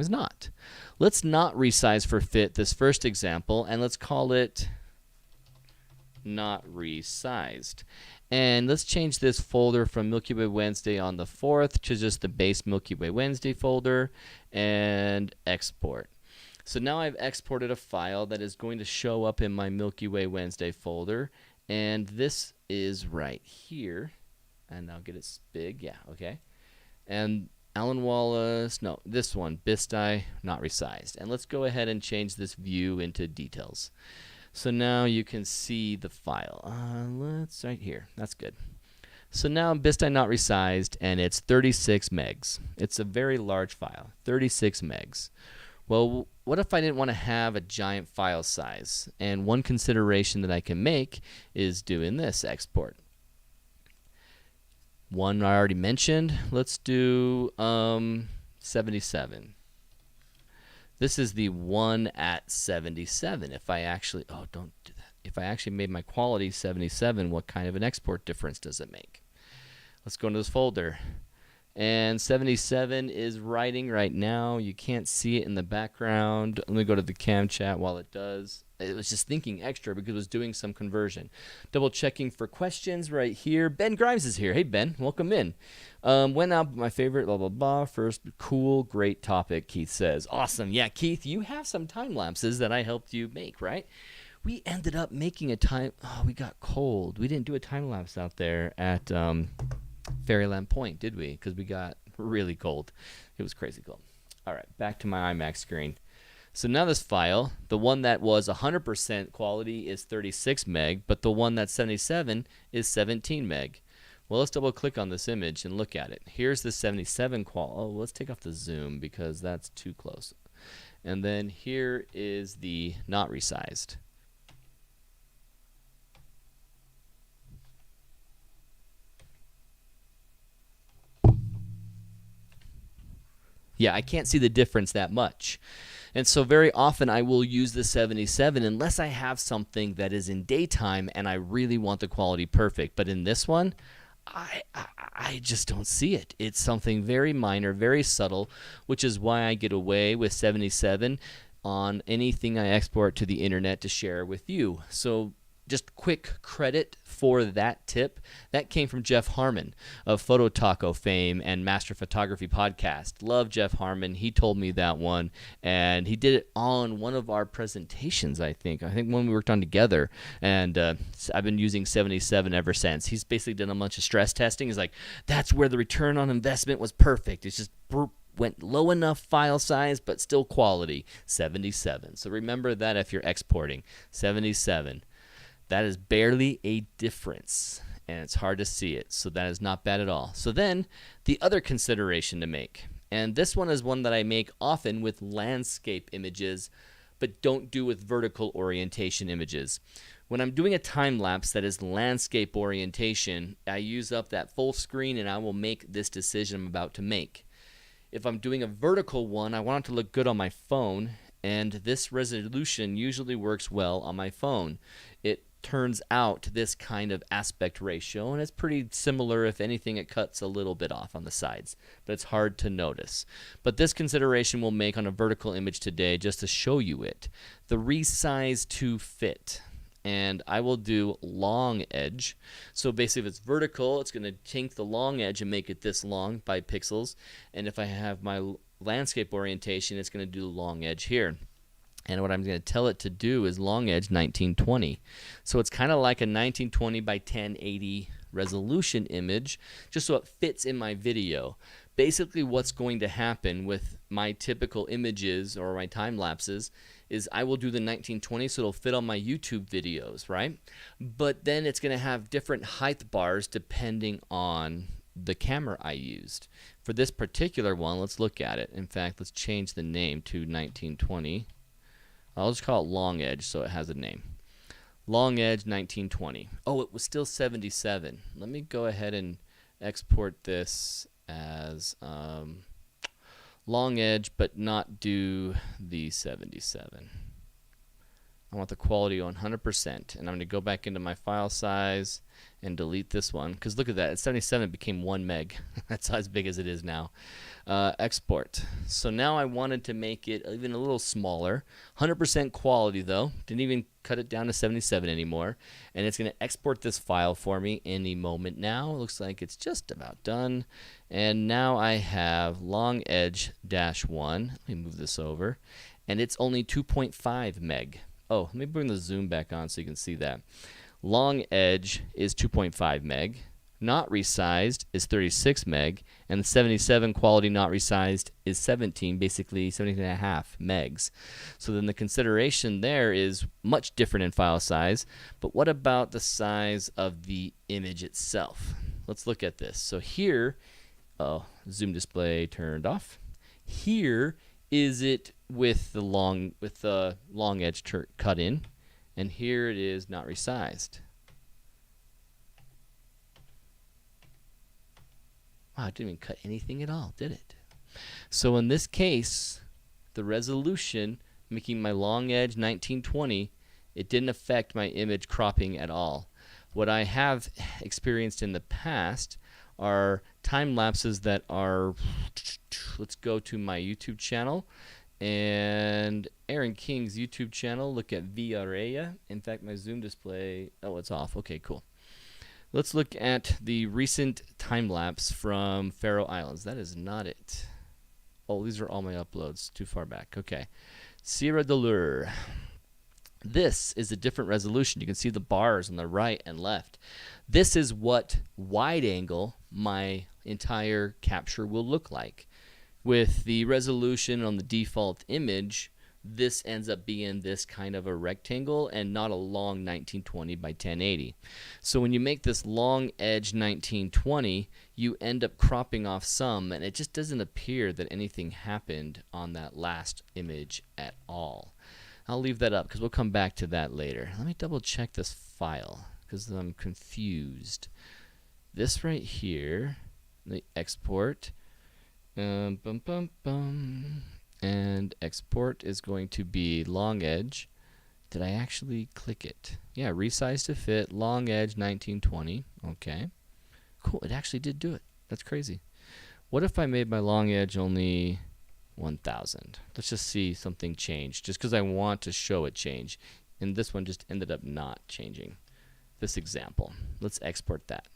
not. Let's not resize for fit this first example, and let's call it not resized. And let's change this folder from Milky Way Wednesday on the 4th to just the base Milky Way Wednesday folder and export. So now I've exported a file that is going to show up in my Milky Way Wednesday folder, and this is right here. And I'll get it big, yeah, okay. And Alan Wallace, no, this one, BISTI, not resized. And let's go ahead and change this view into details. So now you can see the file. Let's right here, that's good. So now BISTI not resized, and it's 36 megs. It's a very large file, 36 megs. Well, what if I didn't want to have a giant file size? And one consideration that I can make is doing this export. One I already mentioned. Let's do 77. This is the one at 77. If I actually, oh, don't do that. If I actually made my quality 77, what kind of an export difference does it make? Let's go into this folder. And 77 is writing right now. You can't see it in the background. Let me go to the cam chat while it does. It was just thinking extra because it was doing some conversion. Double checking for questions right here. Ben Grimes is here. Hey, Ben, welcome in. Went out, my favorite, blah, blah, blah. First, cool, great topic, Keith says. Awesome. Yeah, Keith, you have some time lapses that I helped you make, right? We ended up making a time, oh, we got cold. We didn't do a time lapse out there at Fairyland Point, did we? Because we got really cold. It was crazy cold. All right, back to my iMac screen. So now this file, the one that was 100% quality is 36 meg, but the one that's 77 is 17 meg. Well, let's double click on this image and look at it. Here's the 77 qual. Oh, let's take off the zoom because that's too close. And then here is the not resized. Yeah, I can't see the difference that much. And so very often I will use the 77 unless I have something that is in daytime and I really want the quality perfect. But in this one, I just don't see it. It's something very minor, very subtle, which is why I get away with 77 on anything I export to the internet to share with you. So just quick credit for that tip. That came from Jeff Harmon of Photo Taco fame and Master Photography Podcast. Love Jeff Harmon. He told me that one, and he did it on one of our presentations, I think when we worked on together, and I've been using 77 ever since. He's basically done a bunch of stress testing. He's like, that's where the return on investment was perfect. It's just went low enough file size, but still quality, 77. So remember that if you're exporting, 77. That is barely a difference, and it's hard to see it, so that is not bad at all. So then, the other consideration to make, and this one is one that I make often with landscape images, but don't do with vertical orientation images. When I'm doing a time lapse that is landscape orientation, I use up that full screen and I will make this decision I'm about to make. If I'm doing a vertical one, I want it to look good on my phone, and this resolution usually works well on my phone. It turns out this kind of aspect ratio, and it's pretty similar. If anything, it cuts a little bit off on the sides, but it's hard to notice. But this consideration we'll make on a vertical image today just to show you it. The resize to fit. And I will do long edge. So basically if it's vertical, it's going to take the long edge and make it this long by pixels. And if I have my landscape orientation, it's going to do long edge here. And what I'm going to tell it to do is long edge 1920. So it's kind of like a 1920 by 1080 resolution image, just so it fits in my video. Basically what's going to happen with my typical images or my time lapses is I will do the 1920 so it'll fit on my YouTube videos, right? But then it's going to have different height bars depending on the camera I used. For this particular one, let's look at it. In fact, let's change the name to 1920. I'll just call it long edge so it has a name. Long edge 1920. Oh, it was still 77. Let me go ahead and export this as long edge, but not do the 77. I want the quality 100%, and I'm going to go back into my file size and delete this one, because look at that, at 77 it became 1 meg. That's how as big as it is now. Export. So now I wanted to make it even a little smaller. 100% quality though, didn't even cut it down to 77 anymore, and it's going to export this file for me any moment now. It looks like it's just about done, and now I have long edge -1. Let me move this over, and it's only 2.5 meg. Oh, let me bring the zoom back on so you can see that. Long edge is 2.5 meg. Not resized is 36 meg. And the 77 quality not resized is 17, basically 17.5 megs. So then the consideration there is much different in file size. But what about the size of the image itself? Let's look at this. So here, zoom display turned off. Here is it with the long edge cut in, and here it is not resized. Wow, it didn't even cut anything at all, did it? So in this case, the resolution, making my long edge 1920, it didn't affect my image cropping at all. What I have experienced in the past are time lapses that are, let's go to my YouTube channel, and Aaron King's YouTube channel, look at VRA. In fact, my zoom display, oh, it's off. Okay, cool. Let's look at the recent time lapse from Faroe Islands. That is not it. Oh, these are all my uploads. Too far back. Okay. Sierra de Lure. This is a different resolution. You can see the bars on the right and left. This is what wide angle my entire capture will look like. With the resolution on the default image, this ends up being this kind of a rectangle and not a long 1920 by 1080. So when you make this long edge 1920, you end up cropping off some, and it just doesn't appear that anything happened on that last image at all. I'll leave that up because we'll come back to that later. Let me double check this file because I'm confused. This right here, the export, and export is going to be long edge. Did I actually click it? Yeah, resize to fit, long edge 1920. Okay, cool, it actually did do it. That's crazy. What if I made my long edge only 1000? Let's just see something change, just because I want to show it change. And this one just ended up not changing. This example. Let's export that.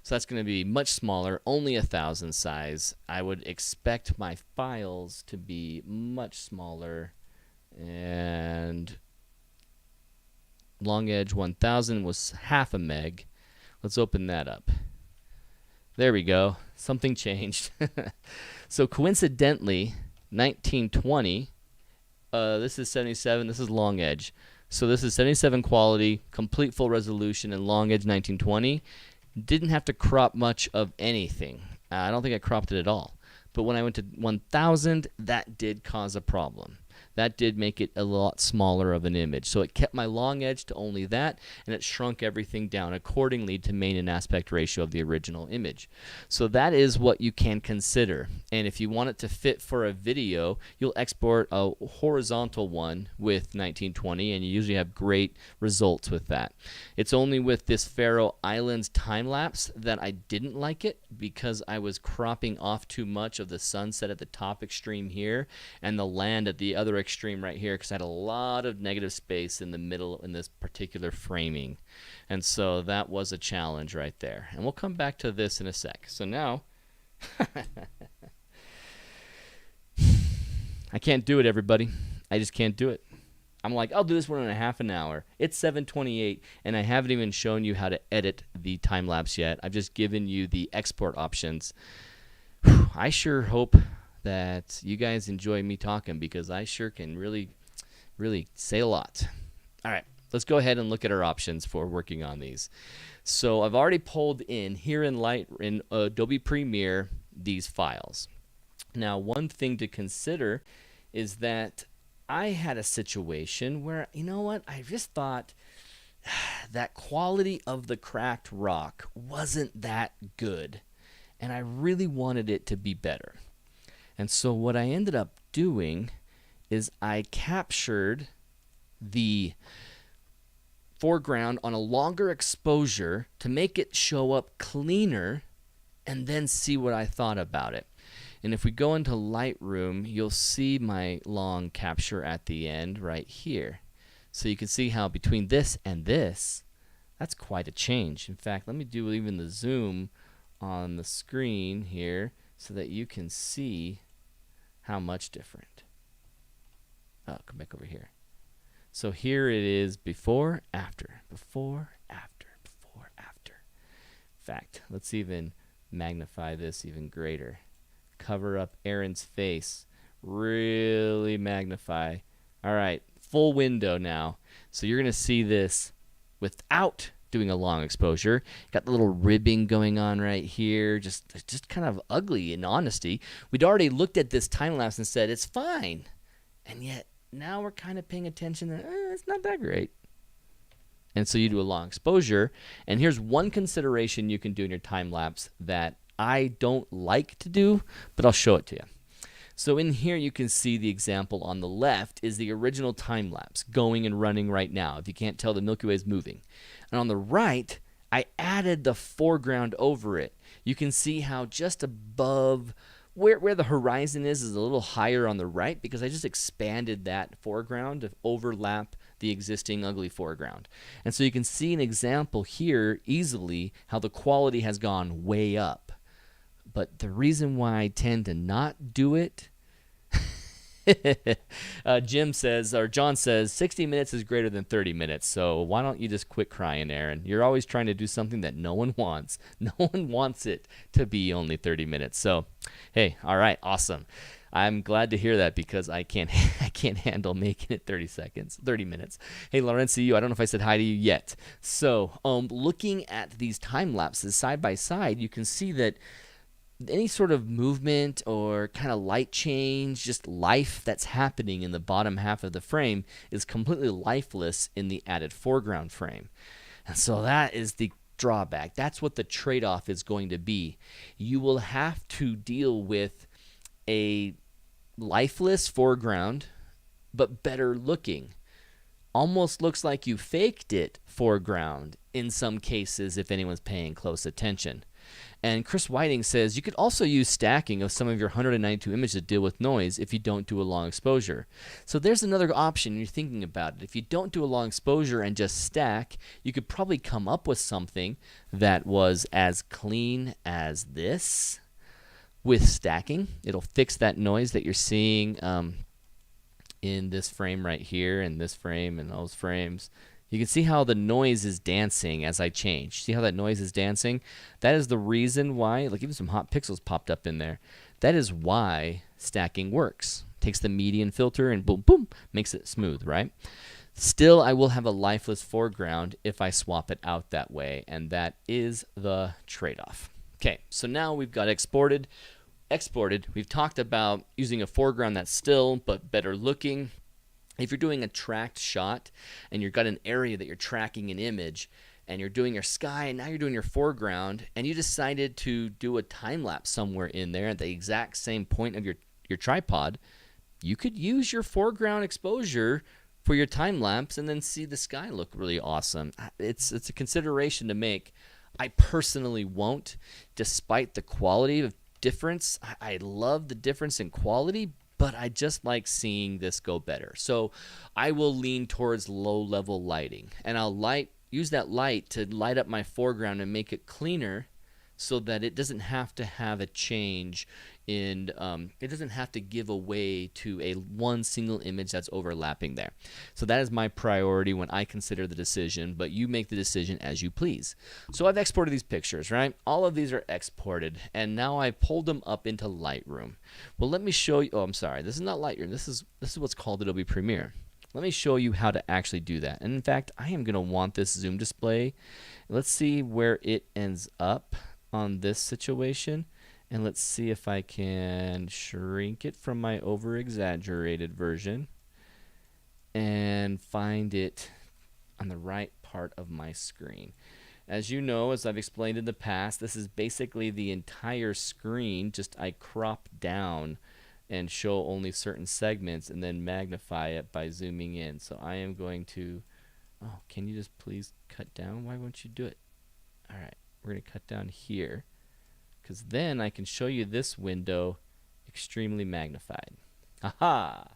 So that's going to be much smaller, only 1000 size. I would expect my files to be much smaller, and long edge 1000 was half a meg. Let's open that up. There we go. Something changed. So coincidentally, 1920, this is 77, this is long edge. So this is 77 quality, complete full resolution, and long edge 1920. Didn't have to crop much of anything. I don't think I cropped it at all. But when I went to 1000, that did cause a problem. That did make it a lot smaller of an image. So it kept my long edge to only that, and it shrunk everything down accordingly to main and aspect ratio of the original image. So that is what you can consider. And if you want it to fit for a video, you'll export a horizontal one with 1920, and you usually have great results with that. It's only with this Faroe Islands time lapse that I didn't like it, because I was cropping off too much of the sunset at the top extreme here and the land at the other extreme right here, because I had a lot of negative space in the middle in this particular framing. And so that was a challenge right there. And we'll come back to this in a sec. So now I can't do it, everybody. I just can't do it. I'm like, I'll do this one in a half an hour. It's 7:28, and I haven't even shown you how to edit the time lapse yet. I've just given you the export options. I sure hope that you guys enjoy me talking, because I sure can really say a lot. All right, let's go ahead and look at our options for working on these. So I've already pulled in here in Adobe Premiere these files. Now, one thing to consider is that I had a situation where, you know what, I just thought that quality of the cracked rock wasn't that good, and I really wanted it to be better. And so what I ended up doing is I captured the foreground on a longer exposure to make it show up cleaner, and then see what I thought about it. And if we go into Lightroom, you'll see my long capture at the end right here. So you can see how between this and this, that's quite a change. In fact, let me do even the zoom on the screen here so that you can see how much different. Oh, come back over here. So here it is before, after, before, after, before, after. In fact, let's even magnify this even greater. Cover up Aaron's face. Really magnify. All right, full window now. So you're going to see this without doing a long exposure. Got the little ribbing going on right here. Just kind of ugly in honesty. We'd already looked at this time lapse and said it's fine. And yet now we're kind of paying attention that it's not that great. And so you do a long exposure. And here's one consideration you can do in your time lapse that I don't like to do, but I'll show it to you. So in here you can see the example on the left is the original time lapse going and running right now. If you can't tell, the Milky Way is moving. And on the right, I added the foreground over it. You can see how just above where the horizon is a little higher on the right, because I just expanded that foreground to overlap the existing ugly foreground. And so you can see an example here easily how the quality has gone way up. But the reason why I tend to not do it, John says, 60 minutes is greater than 30 minutes. So why don't you just quit crying, Aaron? You're always trying to do something that no one wants. No one wants it to be only 30 minutes. So, hey, all right, awesome. I'm glad to hear that, because I can't handle making it 30 minutes. Hey, Laurencio, I don't know if I said hi to you yet. So, looking at these time lapses side by side, you can see that any sort of movement or kind of light change, just life that's happening in the bottom half of the frame is completely lifeless in the added foreground frame. And so that is the drawback. That's what the trade-off is going to be. You will have to deal with a lifeless foreground, but better looking. Almost looks like you faked it foreground in some cases if anyone's paying close attention. And Chris Whiting says you could also use stacking of some of your 192 images to deal with noise if you don't do a long exposure. So there's another option you're thinking about it. If you don't do a long exposure and just stack, you could probably come up with something that was as clean as this with stacking. It'll fix that noise that you're seeing in this frame right here, and this frame, and those frames. You can see how the noise is dancing as I change. See how that noise is dancing? That is the reason why, like even some hot pixels popped up in there. That is why stacking works. Takes the median filter and boom, boom, makes it smooth, right? Still, I will have a lifeless foreground if I swap it out that way, and that is the trade-off. Okay, so now we've got exported. We've talked about using a foreground that's still but better looking. If you're doing a tracked shot and you've got an area that you're tracking an image and you're doing your sky and now you're doing your foreground and you decided to do a time lapse somewhere in there at the exact same point of your tripod, you could use your foreground exposure for your time lapse and then see the sky look really awesome. It's a consideration to make. I personally won't, despite the quality of difference. I love the difference in quality, but I just like seeing this go better. So I will lean towards low-level lighting, and I'll use that light to light up my foreground and make it cleaner so that it doesn't have to have a change in, it doesn't have to give away to one single image that's overlapping there. So that is my priority when I consider the decision, but you make the decision as you please. So I've exported these pictures, right? All of these are exported, and now I pulled them up into Lightroom. Well, let me show you, oh, I'm sorry, this is not Lightroom, this is what's called Adobe Premiere. Let me show you how to actually do that. And in fact, I am going to want this zoom display. Let's see where it ends up on this situation. And let's see if I can shrink it from my over-exaggerated version and find it on the right part of my screen. As you know, as I've explained in the past, this is basically the entire screen, just I crop down and show only certain segments and then magnify it by zooming in. So I am going to, oh, can you just please cut down? Why won't you do it? All right, we're going to cut down here, because then I can show you this window extremely magnified. Aha!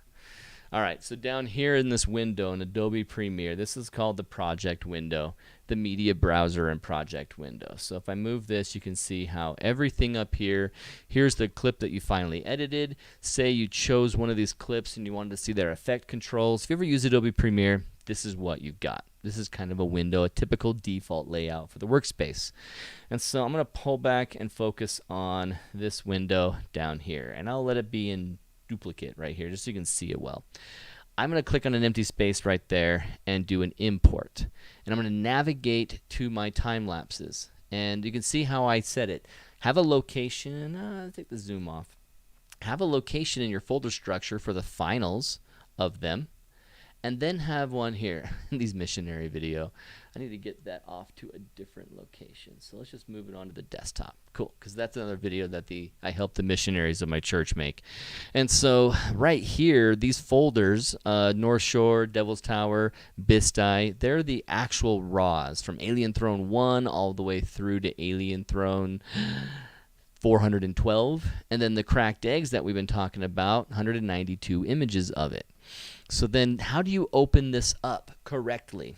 All right, so down here in this window in Adobe Premiere, this is called the project window, the media browser and project window. So if I move this, you can see how everything up here, here's the clip that you finally edited. Say you chose one of these clips and you wanted to see their effect controls. If you ever use Adobe Premiere, this is what you've got. This is kind of a window, a typical default layout for the workspace. And so I'm going to pull back and focus on this window down here, and I'll let it be in duplicate right here just so you can see it well. I'm going to click on an empty space right there and do an import, and I'm going to navigate to my time lapses, and you can see how I set it. Have a location, take the zoom off, have a location in your folder structure for the finals of them, and then have one here in these missionary video. I need to get that off to a different location. So let's just move it onto the desktop. Cool, because that's another video that I helped the missionaries of my church make. And so right here, these folders, North Shore, Devil's Tower, Bistai, they're the actual raws from Alien Throne 1 all the way through to Alien Throne 412. And then the cracked eggs that we've been talking about, 192 images of it. So then how do you open this up correctly?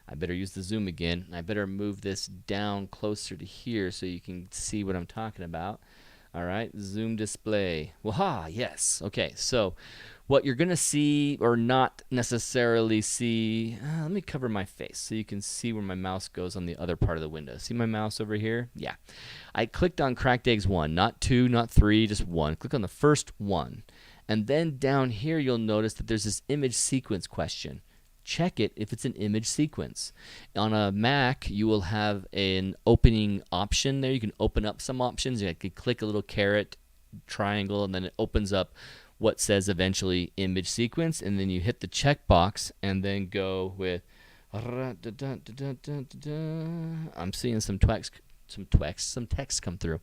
I better use the zoom again. I better move this down closer to here so you can see what I'm talking about. All right, zoom display. Waha, yes. Okay, so what you're going to see or not necessarily see, let me cover my face so you can see where my mouse goes on the other part of the window. See my mouse over here? Yeah. I clicked on Cracked Eggs 1, not 2, not 3, just 1. Click on the first one. And then down here you'll notice that there's this image sequence question. Check it if it's an image sequence. On a Mac, you will have an opening option there. You can open up some options. You can click a little caret, triangle, and then it opens up what says eventually image sequence. And then you hit the checkbox and then go with, I'm seeing some text come through.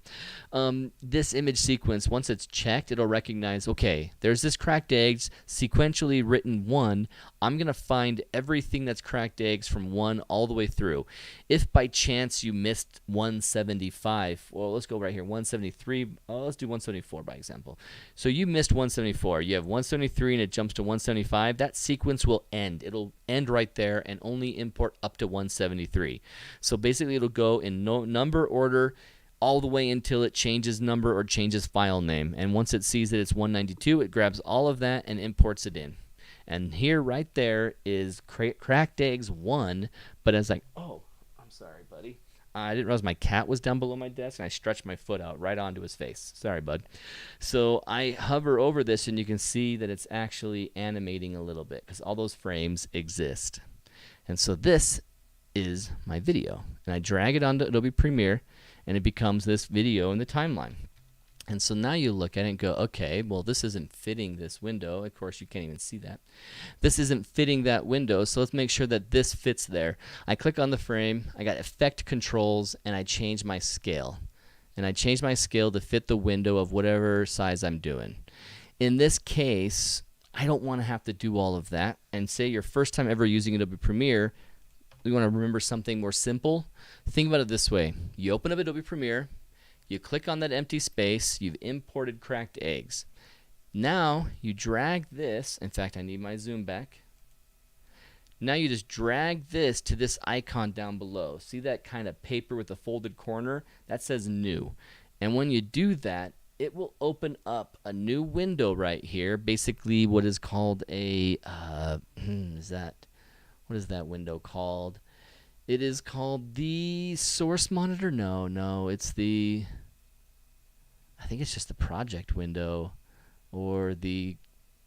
This image sequence, once it's checked, it'll recognize, okay, there's this cracked eggs, sequentially written 1. I'm going to find everything that's cracked eggs from 1 all the way through. If by chance you missed 175, well, let's go right here, 173, let's do 174 by example. So you missed 174. You have 173 and it jumps to 175. That sequence will end. It'll end right there and only import up to 173. So basically it'll go in no number order all the way until it changes number or changes file name. And once it sees that it's 192, it grabs all of that and imports it in. And here right there is Cracked Eggs 1, but as like, oh, I'm sorry, buddy. I didn't realize my cat was down below my desk, and I stretched my foot out right onto his face. Sorry, bud. So I hover over this, and you can see that it's actually animating a little bit because all those frames exist. And so this is my video. And I drag it onto Adobe Premiere, and it becomes this video in the timeline. And so now you look at it and go, okay, well, this isn't fitting this window. Of course, you can't even see that. This isn't fitting that window, so let's make sure that this fits there. I click on the frame, I got effect controls, and I change my scale. And I change my scale to fit the window of whatever size I'm doing. In this case, I don't want to have to do all of that. And say your first time ever using Adobe Premiere, you want to remember something more simple. Think about it this way. You open up Adobe Premiere, you click on that empty space, you've imported cracked eggs. Now you drag this, in fact I need my zoom back. Now you just drag this to this icon down below. See that kind of paper with the folded corner? That says new. And when you do that, it will open up a new window right here, basically what is called a, what is that window called? It is called the source monitor. No, it's the, I think it's just the project window or the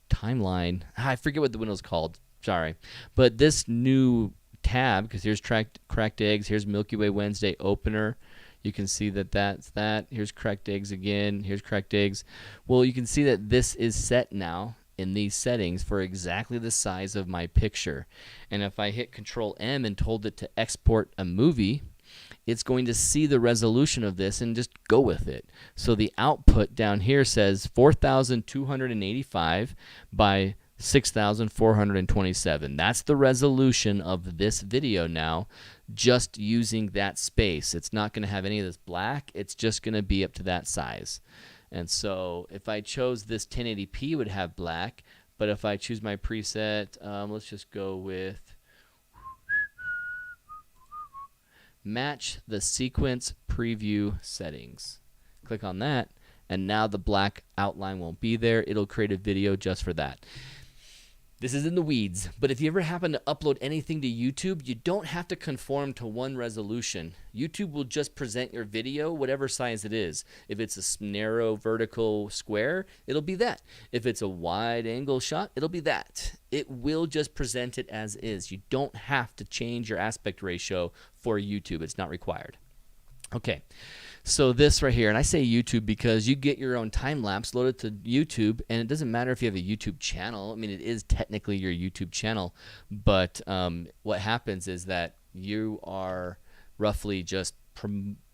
timeline. I forget what the window's called. Sorry. But this new tab, because here's cracked eggs, here's Milky Way Wednesday opener. You can see that that's that. Here's cracked eggs again. Here's cracked eggs. Well, you can see that this is set now in these settings for exactly the size of my picture. And if I hit Control M and told it to export a movie, it's going to see the resolution of this and just go with it. So the output down here says 4,285 by 6,427. That's the resolution of this video now, just using that space. It's not going to have any of this black. It's just going to be up to that size. And so if I chose this 1080p, it would have black. But if I choose my preset, let's just go with match the sequence preview settings. Click on that, and now the black outline won't be there. It'll create a video just for that. This is in the weeds, but if you ever happen to upload anything to YouTube, you don't have to conform to one resolution. YouTube will just present your video whatever size it is. If it's a narrow vertical square, it'll be that. If it's a wide angle shot, it'll be that. It will just present it as is. You don't have to change your aspect ratio for YouTube. It's not required. Okay, so this right here, and I say YouTube because you get your own time lapse loaded to YouTube, and it doesn't matter if you have a YouTube channel. I mean, it is technically your YouTube channel, but what happens is that you are roughly just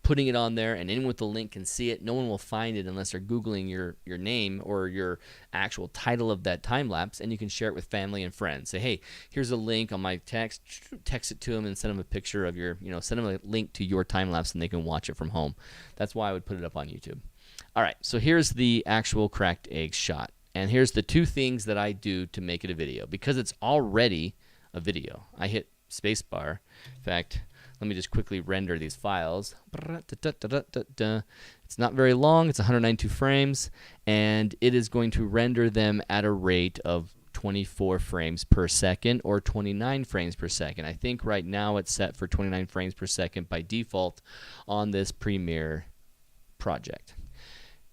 putting it on there, and anyone with the link can see it. No one will find it unless they're Googling your name or your actual title of that time lapse, and you can share it with family and friends. Say, hey, here's a link on my text it to them and send them a picture of your, send them a link to your time lapse and they can watch it from home. That's why I would put it up on YouTube. All right, so here's the actual cracked egg shot, and here's the two things that I do to make it a video. Because it's already a video, I hit spacebar. In fact, let me just quickly render these files. It's not very long. It's 192 frames, and it is going to render them at a rate of 24 frames per second or 29 frames per second. I think right now it's set for 29 frames per second by default on this Premiere project.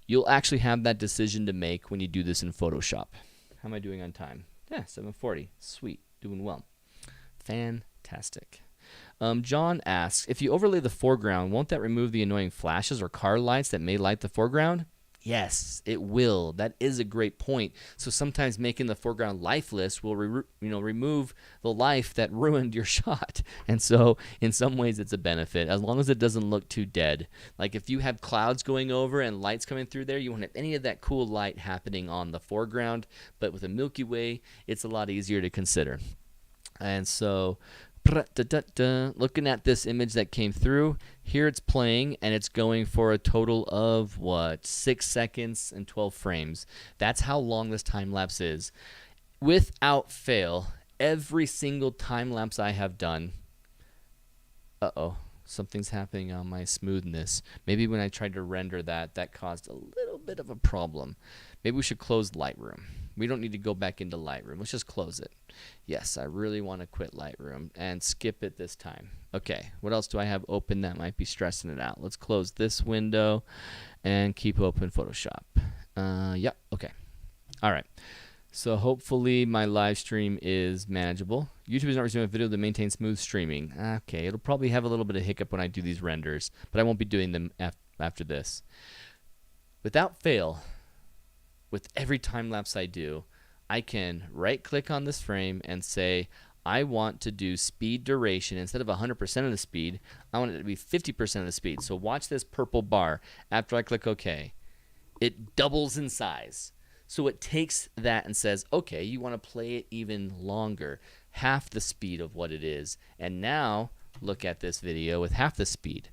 You'll actually have that decision to make when you do this in Photoshop. How am I doing on time? Yeah, 7:40. Sweet. Doing well. Fantastic. John asks, if you overlay the foreground, won't that remove the annoying flashes or car lights that may light the foreground? Yes, it will. That is a great point. So sometimes making the foreground lifeless will remove the life that ruined your shot. And so in some ways it's a benefit, as long as it doesn't look too dead. Like if you have clouds going over and lights coming through there, you won't have any of that cool light happening on the foreground. But with a Milky Way, it's a lot easier to consider. And so looking at this image that came through, here it's playing and it's going for a total of 6 seconds and 12 frames. That's how long this time lapse is. Without fail, every single time lapse I have done, something's happening on my smoothness. Maybe when I tried to render that caused a little bit of a problem. Maybe we should close Lightroom. We don't need to go back into Lightroom. Let's just close it. Yes, I really want to quit Lightroom and skip it this time. Okay, what else do I have open that might be stressing it out? Let's close this window and keep open Photoshop. Yep, okay. All right. So hopefully my live stream is manageable. YouTube is not resuming a video to maintain smooth streaming. Okay, it'll probably have a little bit of hiccup when I do these renders, but I won't be doing them after this. Without fail, with every time lapse I do, I can right click on this frame and say I want to do speed duration. Instead of 100% of the speed, I want it to be 50% of the speed. So watch this purple bar. After I click OK, it doubles in size. So it takes that and says, okay, you want to play it even longer, half the speed of what it is. And now look at this video with half the speed.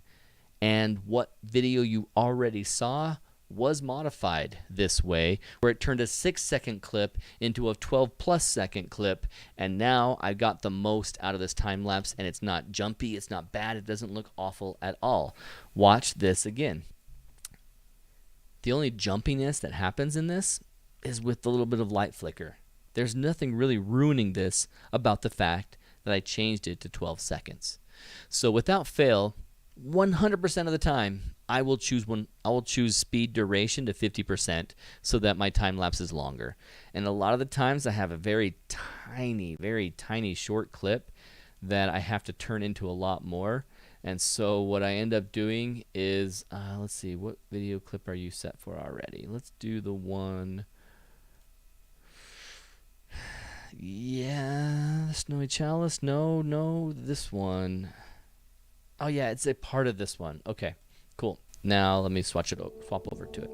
And what video you already saw was modified this way, where it turned a 6-second clip into a 12+ second clip. And now I got the most out of this time lapse, and it's not jumpy, it's not bad, it doesn't look awful at all. Watch this again. The only jumpiness that happens in this is with the little bit of light flicker. There's nothing really ruining this about the fact that I changed it to 12 seconds. So without fail, 100% of the time, I will choose speed duration to 50% so that my time lapse is longer. And a lot of the times I have a very tiny short clip that I have to turn into a lot more. And so what I end up doing is, let's see, what video clip are you set for already? Let's do the one. Yeah, Snowy Chalice. No, this one. Oh yeah, it's a part of this one. Okay, cool. Now let me swap over to it.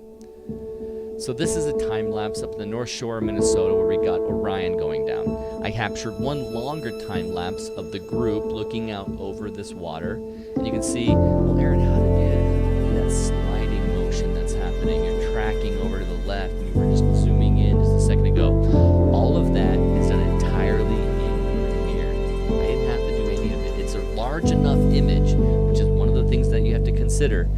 So this is a time lapse up in the North Shore of Minnesota where we got Orion going down. I captured one longer time lapse of the group looking out over this water, and you can see, well, Aaron, how did you do that sliding motion that's happening? You're tracking over to the left, and you were just zooming in just a second ago. All of that is done entirely in Premiere. I didn't have to do any of it. It's a large enough image, which is one of the things that you have to consider.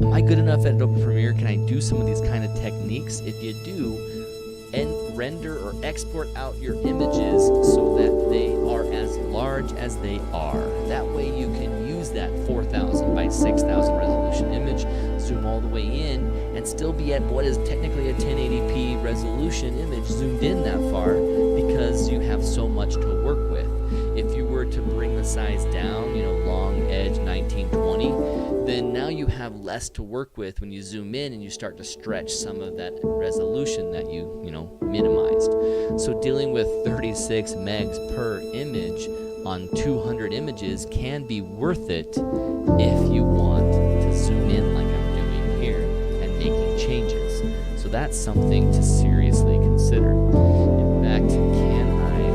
Am I good enough at Adobe Premiere? Can I do some of these kind of techniques? If you do, and render or export out your images so that they are as large as they are. That way you can use that 4,000 by 6,000 resolution image, zoom all the way in, and still be at what is technically a 1080p resolution image zoomed in that far because you have so much to work with. If you were to bring the size down, long edge 1920, then now you have less to work with when you zoom in and you start to stretch some of that resolution that you minimized. So dealing with 36 megs per image on 200 images can be worth it if you want to zoom in like I'm doing here and making changes. So that's something to seriously consider. In fact, can I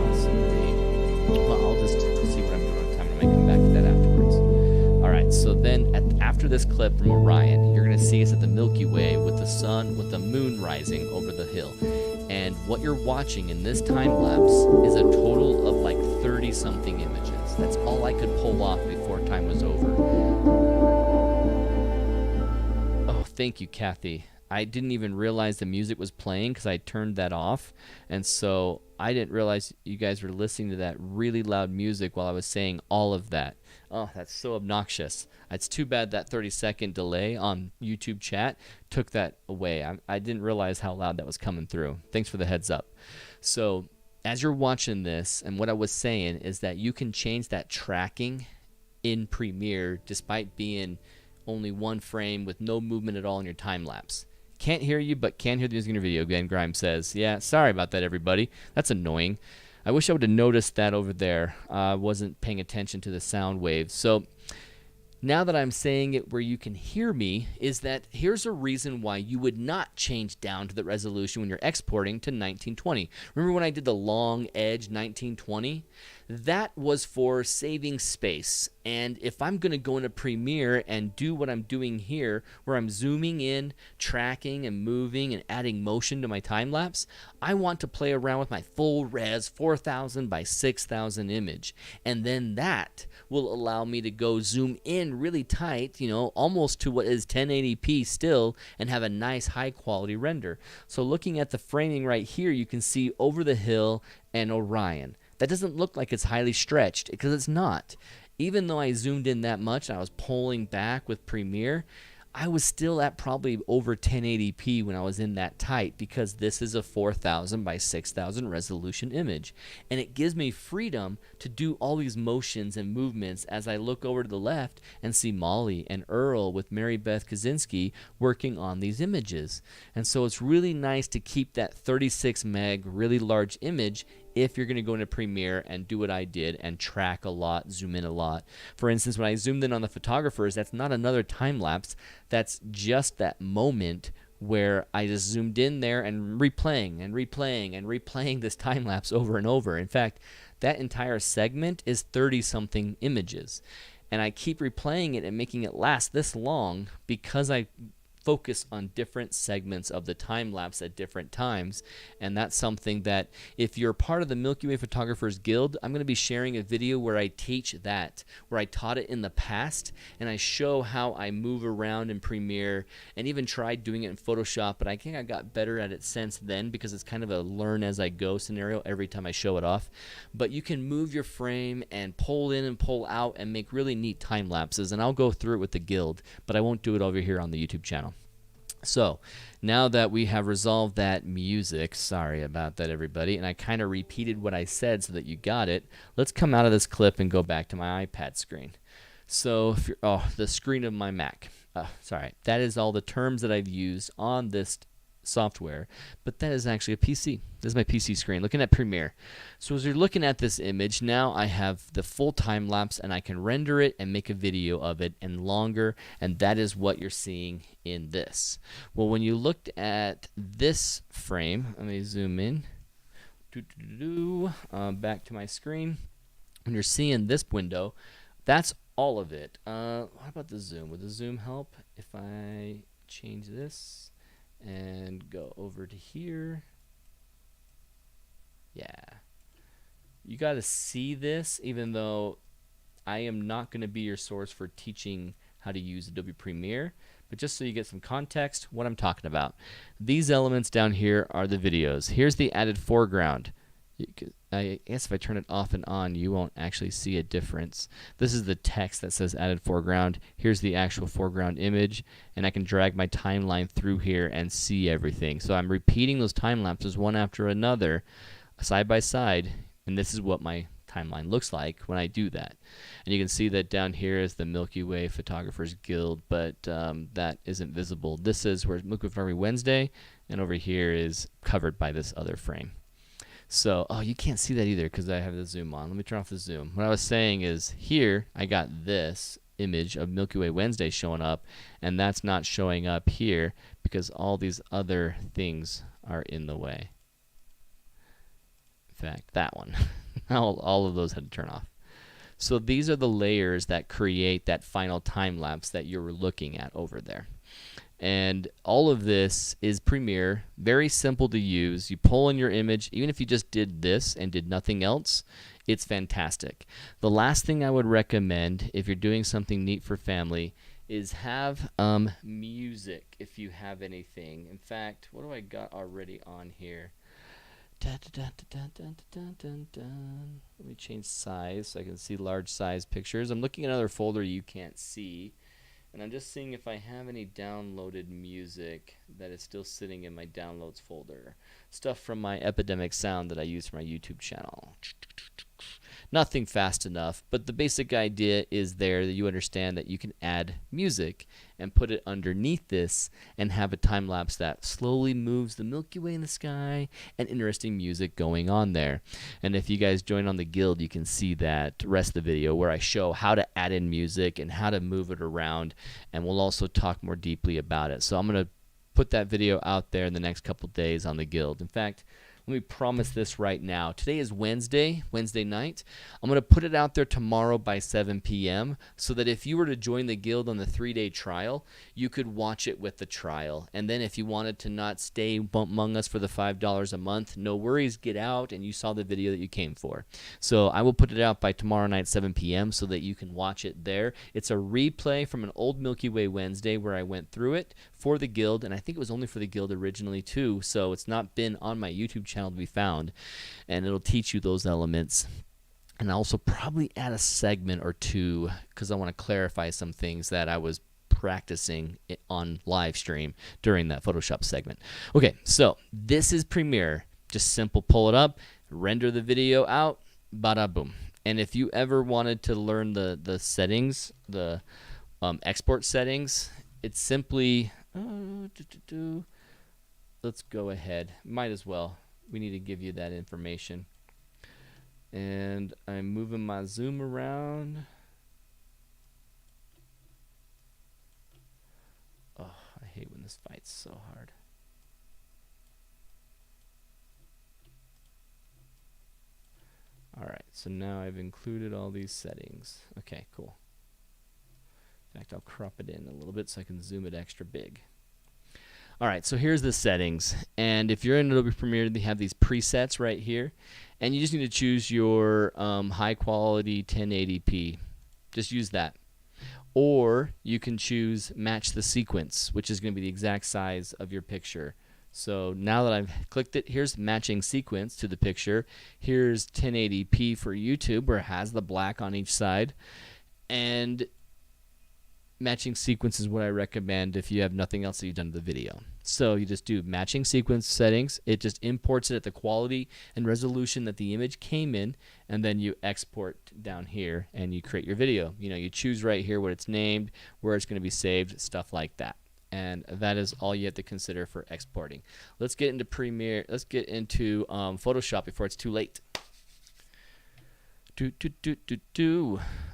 possibly, well, I'll just see what I'm doing on time and I might come back to that afterwards. All right, so then after this clip from Orion, you're going to see us at the Milky Way with the sun, with the moon rising over the hill. And what you're watching in this time lapse is a total of like 30-something images. That's all I could pull off before time was over. Oh, thank you, Kathy. I didn't even realize the music was playing because I turned that off. And so I didn't realize you guys were listening to that really loud music while I was saying all of that. Oh, that's so obnoxious. It's too bad that 30-second delay on YouTube chat took that away. I didn't realize how loud that was coming through. Thanks for the heads up. So as you're watching this, and what I was saying is that you can change that tracking in Premiere despite being only one frame with no movement at all in your time lapse. Can't hear you, but can hear the music in your video, Ben Grimes says. Yeah, sorry about that, everybody. That's annoying. I wish I would have noticed that over there. I wasn't paying attention to the sound waves. So now that I'm saying it where you can hear me, is that here's a reason why you would not change down to the resolution when you're exporting to 1920. Remember when I did the long edge 1920? That was for saving space. And if I'm going to go into Premiere and do what I'm doing here, where I'm zooming in, tracking and moving and adding motion to my time lapse, I want to play around with my full res 4,000 by 6,000 image. And then that will allow me to go zoom in in really tight, almost to what is 1080p still, and have a nice high quality render. So looking at the framing right here, you can see over the hill and Orion. That doesn't look like it's highly stretched, because it's not. Even though I zoomed in that much, I was pulling back with Premiere, I was still at probably over 1080p when I was in that tight, because this is a 4000 by 6000 resolution image. And it gives me freedom to do all these motions and movements as I look over to the left and see Molly and Earl with Mary Beth Kaczynski working on these images. And so it's really nice to keep that 36 meg really large image if you're going to go into Premiere and do what I did and track a lot, zoom in a lot. For instance, when I zoomed in on the photographers, that's not another time lapse. That's just that moment where I just zoomed in there and replaying and replaying and replaying this time lapse over and over. In fact, that entire segment is 30-something images. And I keep replaying it and making it last this long because I focus on different segments of the time lapse at different times. And that's something that if you're part of the Milky Way Photographers Guild, I'm going to be sharing a video where I teach that, where I taught it in the past, and I show how I move around in Premiere, and even tried doing it in Photoshop, but I think I got better at it since then, because it's kind of a learn as I go scenario every time I show it off. But you can move your frame and pull in and pull out and make really neat time lapses, and I'll go through it with the Guild, but I won't do it over here on the YouTube channel. So now that we have resolved that music, sorry about that everybody, and I kind of repeated what I said so that you got it, let's come out of this clip and go back to my iPad screen. So if you're, the screen of my Mac. Sorry, that is all the terms that I've used on this software, but that is actually a PC. This is my PC screen looking at Premiere. So as you're looking at this image, now I have the full time lapse, and I can render it and make a video of it and longer, and that is what you're seeing in this. Well, when you looked at this frame, let me zoom in back to my screen. When you're seeing this window, that's all of it. What about the zoom? Would the zoom help if I change this and go over to here? Yeah. You got to see this, even though I am not going to be your source for teaching how to use Adobe Premiere, but just so you get some context, what I'm talking about. These elements down here are the videos. Here's the added foreground. I guess if I turn it off and on, you won't actually see a difference. This is the text that says added foreground. Here's the actual foreground image, and I can drag my timeline through here and see everything. So I'm repeating those time lapses one after another, side by side, and this is what my timeline looks like when I do that. And you can see that down here is the Milky Way Photographers Guild, but that isn't visible. This is where Milky Way Photography Wednesday, and over here is covered by this other frame. So, you can't see that either because I have the zoom on. Let me turn off the zoom. What I was saying is here I got this image of Milky Way Wednesday showing up, and that's not showing up here because all these other things are in the way. In fact, that one. all of those had to turn off. So these are the layers that create that final time lapse that you're looking at over there. And all of this is Premiere, very simple to use. You pull in your image, even if you just did this and did nothing else, it's fantastic. The last thing I would recommend if you're doing something neat for family is have music if you have anything. In fact, what do I got already on here? Let me change size so I can see large size pictures. I'm looking at another folder you can't see. And I'm just seeing if I have any downloaded music that is still sitting in my downloads folder. Stuff from my Epidemic Sound that I use for my YouTube channel. Nothing fast enough, but the basic idea is there that you understand that you can add music and put it underneath this and have a time lapse that slowly moves the Milky Way in the sky and interesting music going on there. And if you guys join on the Guild, you can see that rest of the video where I show how to add in music and how to move it around, and we'll also talk more deeply about it. So I'm going to put that video out there in the next couple days on the Guild. In fact, Let me promise this right now. Today is Wednesday night. I'm going to put it out there tomorrow by 7 p.m. so that if you were to join the guild on the 3-day trial, you could watch it with the trial. And then if you wanted to not stay among us for the $5 a month, no worries, get out and you saw the video that you came for. So I will put it out by tomorrow night 7 p.m. so that you can watch it there. It's a replay from an old Milky Way Wednesday where I went through it for the guild, and I think it was only for the guild originally too, so it's not been on my YouTube channel to be found, and it'll teach you those elements. And I'll also probably add a segment or two because I want to clarify some things that I was practicing on live stream during that Photoshop segment. Okay, so this is Premiere. Just simple, pull it up, render the video out, bada boom. And if you ever wanted to learn the settings, the export settings, it's simply let's go ahead. Might as well. We need to give you that information. And I'm moving my zoom around. Oh, I hate when this fights so hard. Alright, so now I've included all these settings. Okay, cool. In fact, I'll crop it in a little bit so I can zoom it extra big. Alright, so here's the settings. And if you're in Adobe Premiere, they have these presets right here. And you just need to choose your high quality 1080p. Just use that. Or you can choose match the sequence, which is going to be the exact size of your picture. So now that I've clicked it, here's matching sequence to the picture. Here's 1080p for YouTube, where it has the black on each side. And matching sequence is what I recommend if you have nothing else that you've done to the video. So you just do matching sequence settings. It just imports it at the quality and resolution that the image came in, and then you export down here and you create your video. You know, you choose right here what it's named, where it's going to be saved, stuff like that. And that is all you have to consider for exporting. Let's get into Premiere. Let's get into Photoshop before it's too late.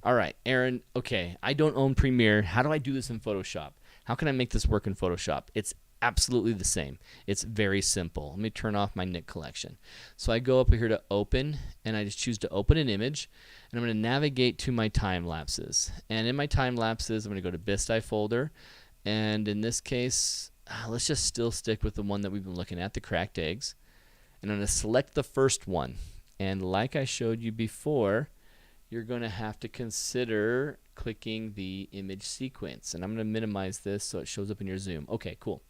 All right, Aaron. Okay, I don't own Premiere. How do I do this in Photoshop? How can I make this work in Photoshop? It's absolutely the same. It's very simple. Let me turn off my Nick collection. So I go up here to open, and I just choose to open an image, and I'm going to navigate to my time lapses. And in my time lapses, I'm going to go to Best I folder. And in this case, let's just still stick with the one that we've been looking at, the cracked eggs. And I'm going to select the first one. And like I showed you before, you're going to have to consider clicking the image sequence. And I'm going to minimize this so it shows up in your zoom. Okay, cool.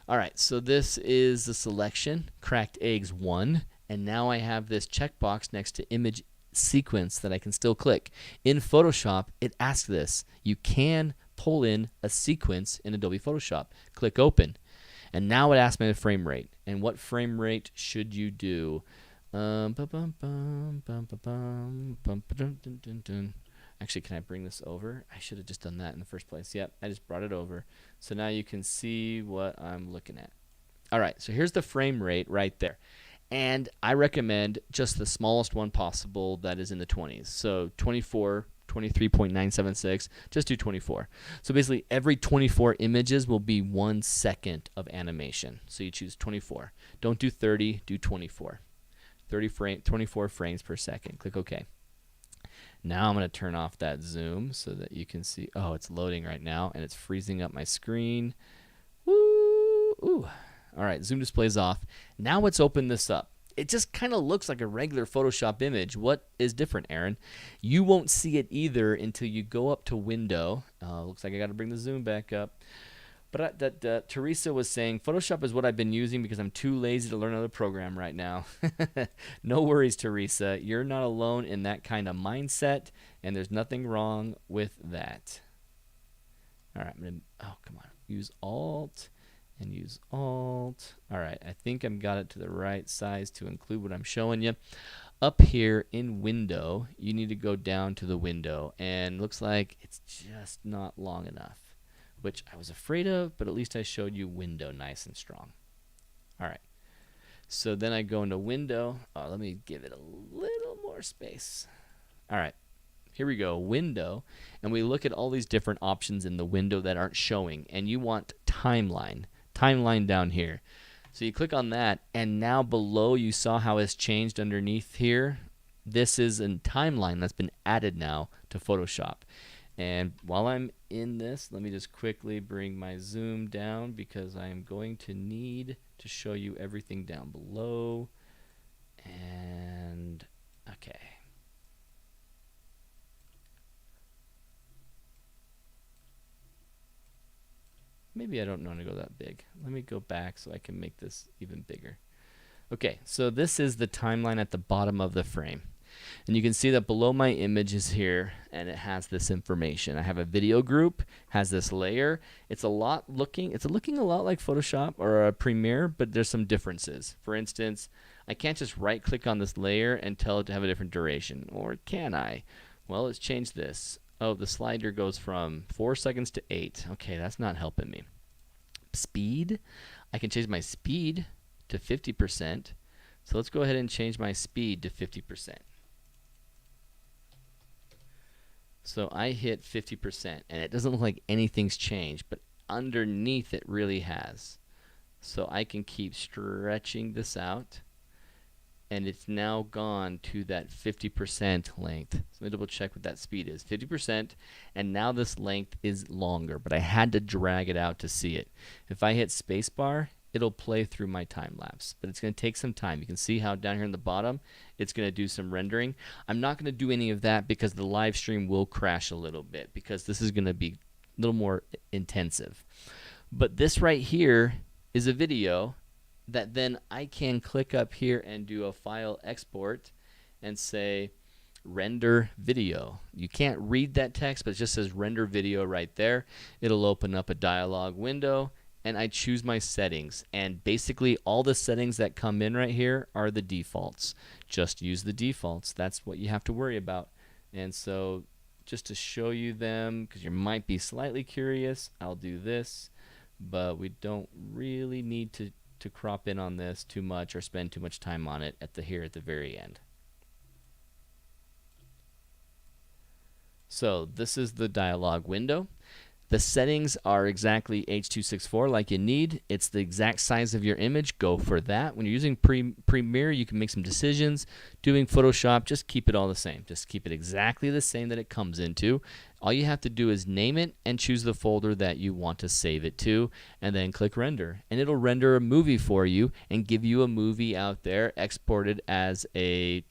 All right, so this is the selection, cracked eggs 1. And now I have this checkbox next to image sequence that I can still click. In Photoshop, it asks this. You can pull in a sequence in Adobe Photoshop. Click open. And now it asks me the frame rate. And what frame rate should you do? Actually, can I bring this over? I should have just done that in the first place. Yep, I just brought it over. So now you can see what I'm looking at. All right, so here's the frame rate right there. And I recommend just the smallest one possible that is in the 20s. So 24, 23.976, just do 24. So basically every 24 images will be 1 second of animation. So you choose 24. Don't do 30, do 24. 24 frames per second. Click OK. Now I'm going to turn off that zoom so that you can see. Oh, it's loading right now, and it's freezing up my screen. Woo! Ooh. All right, zoom display is off. Now let's open this up. It just kind of looks like a regular Photoshop image. What is different, Aaron? You won't see it either until you go up to Window. Looks like I got to bring the zoom back up. But Teresa was saying, Photoshop is what I've been using because I'm too lazy to learn another program right now. No worries, Teresa. You're not alone in that kind of mindset, and there's nothing wrong with that. All right, I'm going to, oh, come on. Use Alt and use Alt. All right, I think I've got it to the right size to include what I'm showing you. Up here in Window, you need to go down to the window, and looks like it's just not long enough, which I was afraid of, but at least I showed you Window nice and strong. All right, so then I go into Window. Let me give it a little more space. All right, here we go, Window, and we look at all these different options in the window that aren't showing, and you want Timeline down here. So you click on that, and now below you saw how it's changed underneath here. This is a timeline that's been added now to Photoshop. And while I'm in this, let me just quickly bring my zoom down because I'm going to need to show you everything down below. And okay. Maybe I don't want to go that big. Let me go back so I can make this even bigger. Okay, so this is the timeline at the bottom of the frame. And you can see that below my image is here, and it has this information. I have a video group, has this layer. It's looking a lot like Photoshop or Premiere, but there's some differences. For instance, I can't just right click on this layer and tell it to have a different duration, or can I? Well, let's change this. Oh, the slider goes from 4 seconds to 8. Okay, that's not helping me. Speed, I can change my speed to 50%. So let's go ahead and change my speed to 50%. So I hit 50%, and it doesn't look like anything's changed, but underneath it really has. So I can keep stretching this out, and it's now gone to that 50% length. So let me double check what that speed is. 50%, and now this length is longer, but I had to drag it out to see it. If I hit spacebar, it'll play through my time lapse, but it's going to take some time. You can see how down here in the bottom, it's going to do some rendering. I'm not going to do any of that because the live stream will crash a little bit because this is going to be a little more intensive. But this right here is a video that then I can click up here and do a file export and say render video. You can't read that text, but it just says render video right there. It'll open up a dialog window, and I choose my settings, and basically all the settings that come in right here are the defaults. Just use the defaults. That's what you have to worry about. And so just to show you them, because you might be slightly curious, I'll do this, but we don't really need to crop in on this too much or spend too much time on it here at the very end. So this is the dialog window. The settings are exactly H.264 like you need. It's the exact size of your image. Go for that. When you're using Premiere, you can make some decisions. Doing Photoshop, just keep it all the same. Just keep it exactly the same that it comes into. All you have to do is name it and choose the folder that you want to save it to, and then click render. And it'll render a movie for you and give you a movie out there exported as a...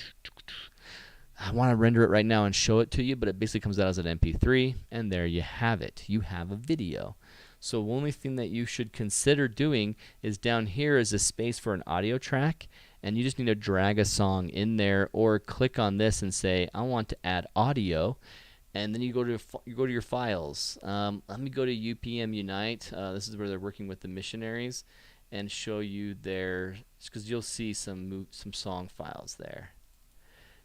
I want to render it right now and show it to you, but it basically comes out as an MP3, and there you have it. You have a video. So the only thing that you should consider doing is down here is a space for an audio track, and you just need to drag a song in there or click on this and say, I want to add audio, and then you go to your files. Let me go to UPM Unite. This is where they're working with the missionaries, and show you their, because you'll see some song files there.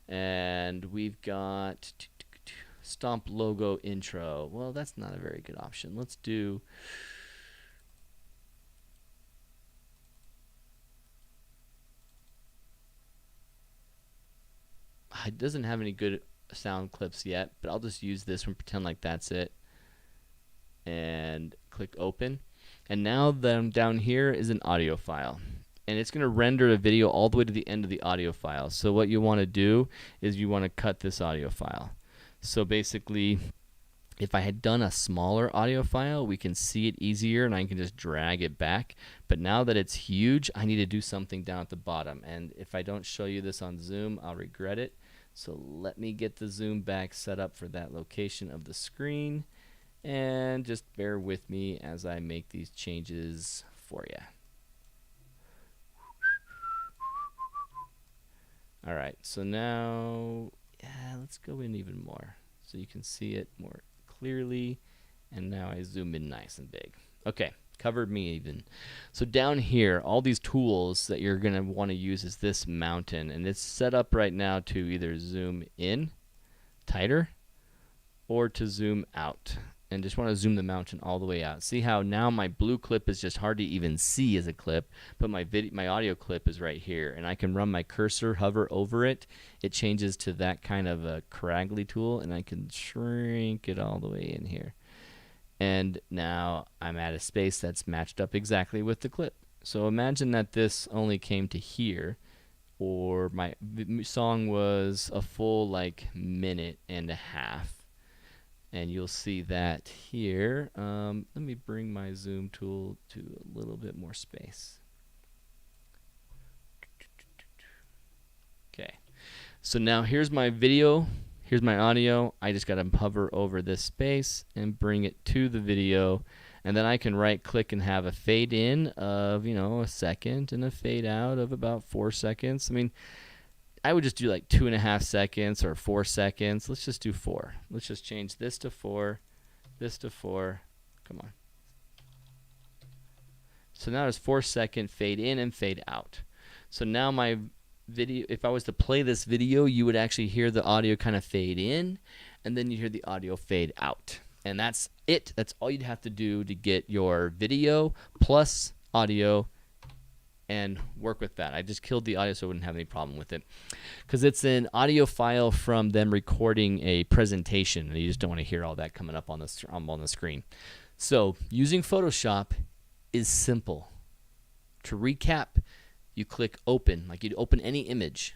And we've got stomp logo intro. Well, that's not a very good option. Let's do it doesn't have any good sound clips yet, but I'll just use this one, pretend like that's it, and click open. And now then down here is an audio file. And it's going to render a video all the way to the end of the audio file. So what you want to do is you want to cut this audio file. So basically, if I had done a smaller audio file, we can see it easier and I can just drag it back. But now that it's huge, I need to do something down at the bottom. And if I don't show you this on Zoom, I'll regret it. So let me get the Zoom back set up for that location of the screen. And just bear with me as I make these changes for you. All right, so now, let's go in even more so you can see it more clearly. And now I zoom in nice and big. Okay, covered me even. So down here, all these tools that you're going to want to use is this mountain. And it's set up right now to either zoom in tighter or to zoom out. And just want to zoom the mountain all the way out. See how now my blue clip is just hard to even see as a clip, but my audio clip is right here, and I can run my cursor, hover over it. It changes to that kind of a craggly tool, and I can shrink it all the way in here. And now I'm at a space that's matched up exactly with the clip. So imagine that this only came to here, or my song was a full like minute and a half. And you'll see that here. Let me bring my zoom tool to a little bit more space. Okay. So now here's my video. Here's my audio. I just got to hover over this space and bring it to the video. And then I can right click and have a fade in of, a second and a fade out of about 4 seconds. I mean, I would just do like 2.5 seconds or 4 seconds. Let's just do 4. Let's just change this to 4, this to 4. Come on. So now there's 4-second fade in and fade out. So now my video, if I was to play this video, you would actually hear the audio kind of fade in, and then you hear the audio fade out. And that's it. That's all you'd have to do to get your video plus audio and work with that. I just killed the audio so I wouldn't have any problem with it, because it's an audio file from them recording a presentation, and you just don't want to hear all that coming up on the screen. So using Photoshop is simple. To recap, you click open, like you'd open any image,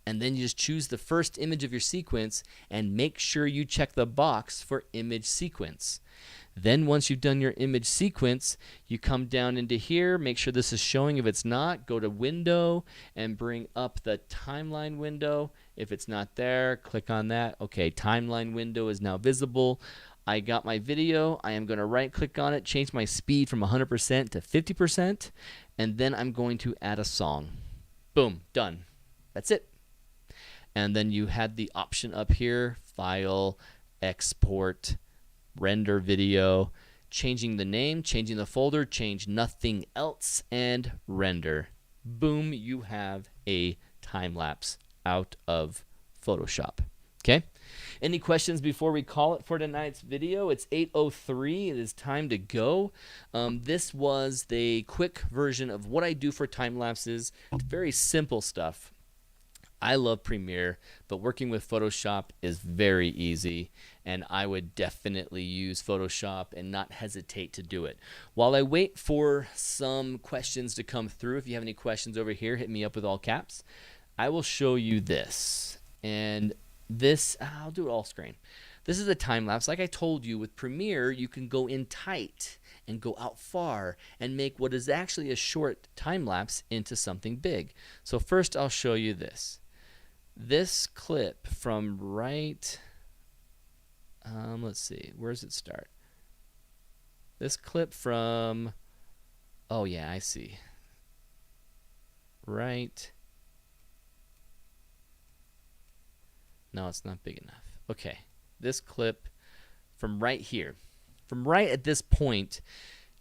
and then you just choose the first image of your sequence and make sure you check the box for image sequence. Then once you've done your image sequence, you come down into here, make sure this is showing. If it's not, go to window and bring up the timeline window. If it's not there, click on that. Okay, timeline window is now visible. I got my video. I am going to right click on it, change my speed from 100% to 50%, and then I'm going to add a song. Boom, done. That's it. And then you had the option up here, file, export, render video, changing the name, changing the folder, change nothing else, and render. Boom, you have a time lapse out of Photoshop. Okay? Any questions before we call it for tonight's video? It's 8:03. It is time to go. This was the quick version of what I do for time lapses. Very simple stuff. I love Premiere, but working with Photoshop is very easy, and I would definitely use Photoshop and not hesitate to do it. While I wait for some questions to come through, if you have any questions over here, hit me up with all caps. I will show you this, and this, I'll do it all screen. This is a time lapse. Like I told you, with Premiere, you can go in tight and go out far and make what is actually a short time lapse into something big. So first I'll show you this. This clip from right, let's see, where does it start? This clip from, oh yeah, I see. Right. No, it's not big enough. Okay, this clip from right here, from right at this point,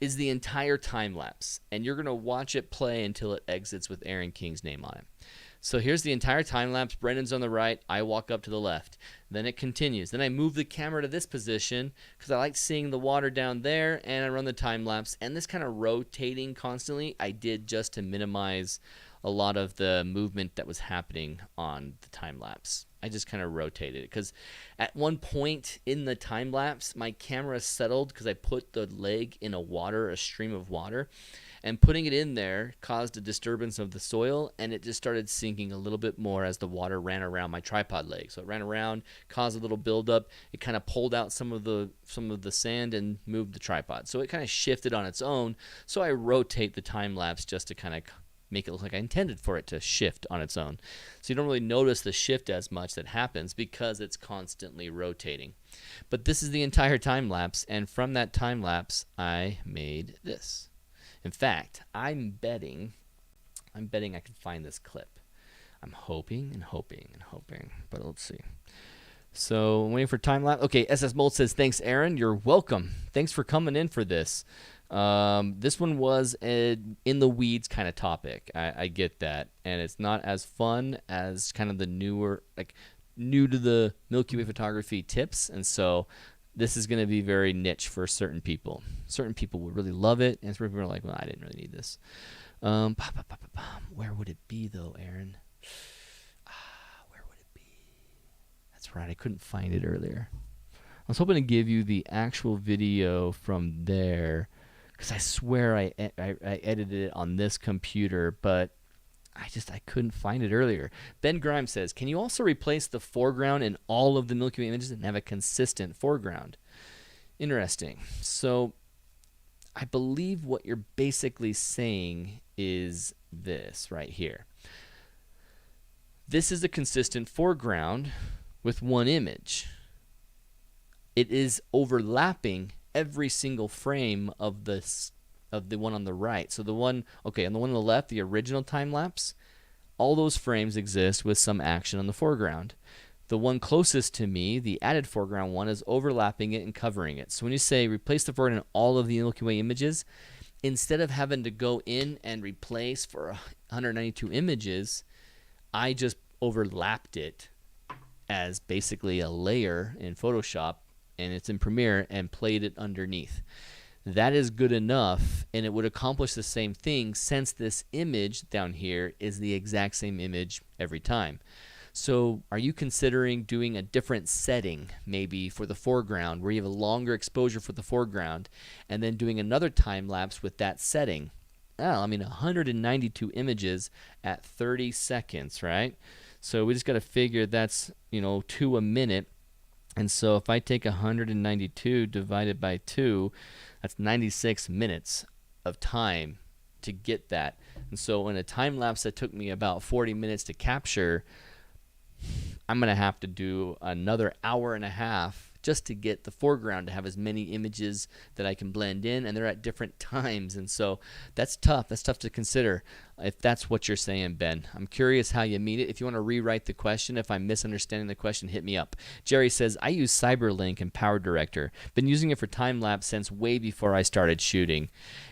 is the entire time lapse, and you're going to watch it play until it exits with Aaron King's name on it. So here's the entire time lapse. Brendan's on the right. I walk up to the left. Then it continues. Then I move the camera to this position because I like seeing the water down there, and I run the time lapse. And this kind of rotating constantly I did just to minimize a lot of the movement that was happening on the time lapse. I just kind of rotated it because at one point in the time lapse, my camera settled because I put the leg in a stream of water, and putting it in there caused a disturbance of the soil, and it just started sinking a little bit more as the water ran around my tripod leg. So it ran around, caused a little buildup. It kind of pulled out some of the sand and moved the tripod. So it kind of shifted on its own. So I rotate the time lapse just to kind of make it look like I intended for it to shift on its own. So you don't really notice the shift as much that happens because it's constantly rotating. But this is the entire time lapse, and from that time lapse I made this. In fact, I'm betting I can find this clip. I'm hoping and hoping and hoping, but let's see. So I'm waiting for time lapse. Okay, SS Mold says, thanks, Aaron. You're welcome. Thanks for coming in for this. This one was in the weeds kind of topic. I get that, and it's not as fun as kind of the new to the Milky Way photography tips, and so this is going to be very niche for certain people. Certain people would really love it, and certain people are like, well, I didn't really need this. Where would it be though, Aaron? Where would it be? That's right, I couldn't find it earlier. I was hoping to give you the actual video from there, because I swear I edited it on this computer, but I couldn't find it earlier. Ben Grimes says, can you also replace the foreground in all of the Milky Way images and have a consistent foreground? Interesting. So I believe what you're basically saying is this right here. This is a consistent foreground with one image. It is overlapping every single frame of the one on the right. So the one, okay, on the one on the left, the original time lapse, all those frames exist with some action on the foreground. The one closest to me, the added foreground one, is overlapping it and covering it. So when you say replace the foreground in all of the Milky Way images, instead of having to go in and replace for 192 images, I just overlapped it as basically a layer in Photoshop, and it's in Premiere, and played it underneath. That is good enough, and it would accomplish the same thing since this image down here is the exact same image every time. So are you considering doing a different setting maybe for the foreground where you have a longer exposure for the foreground, and then doing another time lapse with that setting? Oh, I mean 192 images at 30 seconds, right? So we just got to figure that's, 2 a minute. And so if I take 192 divided by 2, that's 96 minutes of time to get that. And so in a time lapse that took me about 40 minutes to capture, I'm going to have to do another hour and a half just to get the foreground to have as many images that I can blend in, and they're at different times. And so that's tough. That's tough to consider if that's what you're saying, Ben. I'm curious how you mean it. If you want to rewrite the question, if I'm misunderstanding the question, hit me up. Jerry says, I use Cyberlink and Power Director. Been using it for time-lapse since way before I started shooting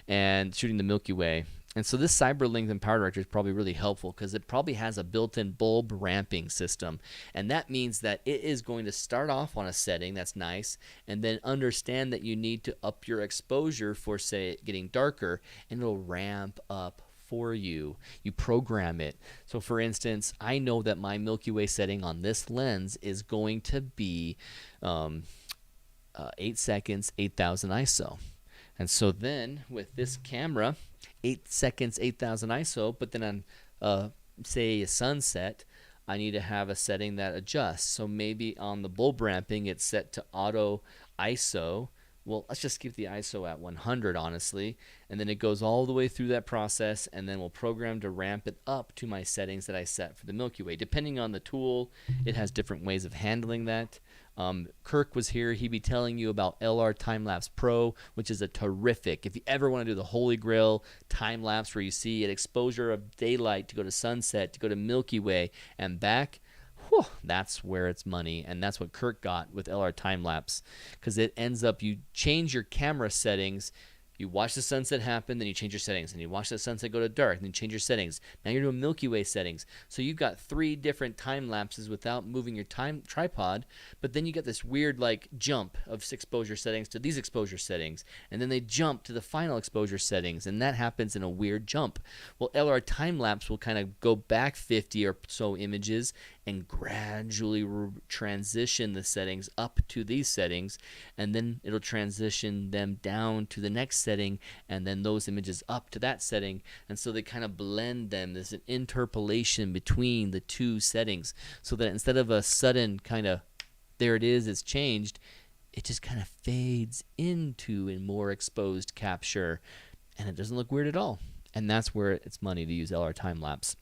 the Milky Way. And so this Cyberlink and Power Director is probably really helpful because it probably has a built-in bulb ramping system. And that means that it is going to start off on a setting that's nice and then understand that you need to up your exposure for, say, getting darker, and it'll ramp up for you. You program it. So for instance, I know that my Milky Way setting on this lens is going to be 8 seconds, 8000 ISO. And so then with this camera, 8 seconds, 8000 ISO, but then on, say, a sunset, I need to have a setting that adjusts. So maybe on the bulb ramping, it's set to auto ISO. Well, let's just keep the ISO at 100, honestly, and then it goes all the way through that process, and then we'll program to ramp it up to my settings that I set for the Milky Way. Depending on the tool, it has different ways of handling that. Kirk was here. He'd be telling you about LR Timelapse Pro, which is a terrific, if you ever want to do the Holy Grail time-lapse where you see an exposure of daylight to go to sunset, to go to Milky Way, and back, whew, that's where it's money. And that's what Kirk got with LR Timelapse, because it ends up, you change your camera settings. You watch the sunset happen, then you change your settings. And you watch the sunset go to dark, then you change your settings. Now you're doing Milky Way settings. So you've got 3 different time lapses without moving your tripod. But then you get this weird jump of exposure settings to these exposure settings. And then they jump to the final exposure settings. And that happens in a weird jump. Well, LR time lapse will kind of go back 50 or so images and gradually transition the settings up to these settings, and then it'll transition them down to the next setting, and then those images up to that setting. And so they kind of blend them. There's an interpolation between the 2 settings, so that instead of a sudden kind of, there it is, it's changed, it just kind of fades into a more exposed capture, and it doesn't look weird at all. And that's where it's money to use LR time lapse.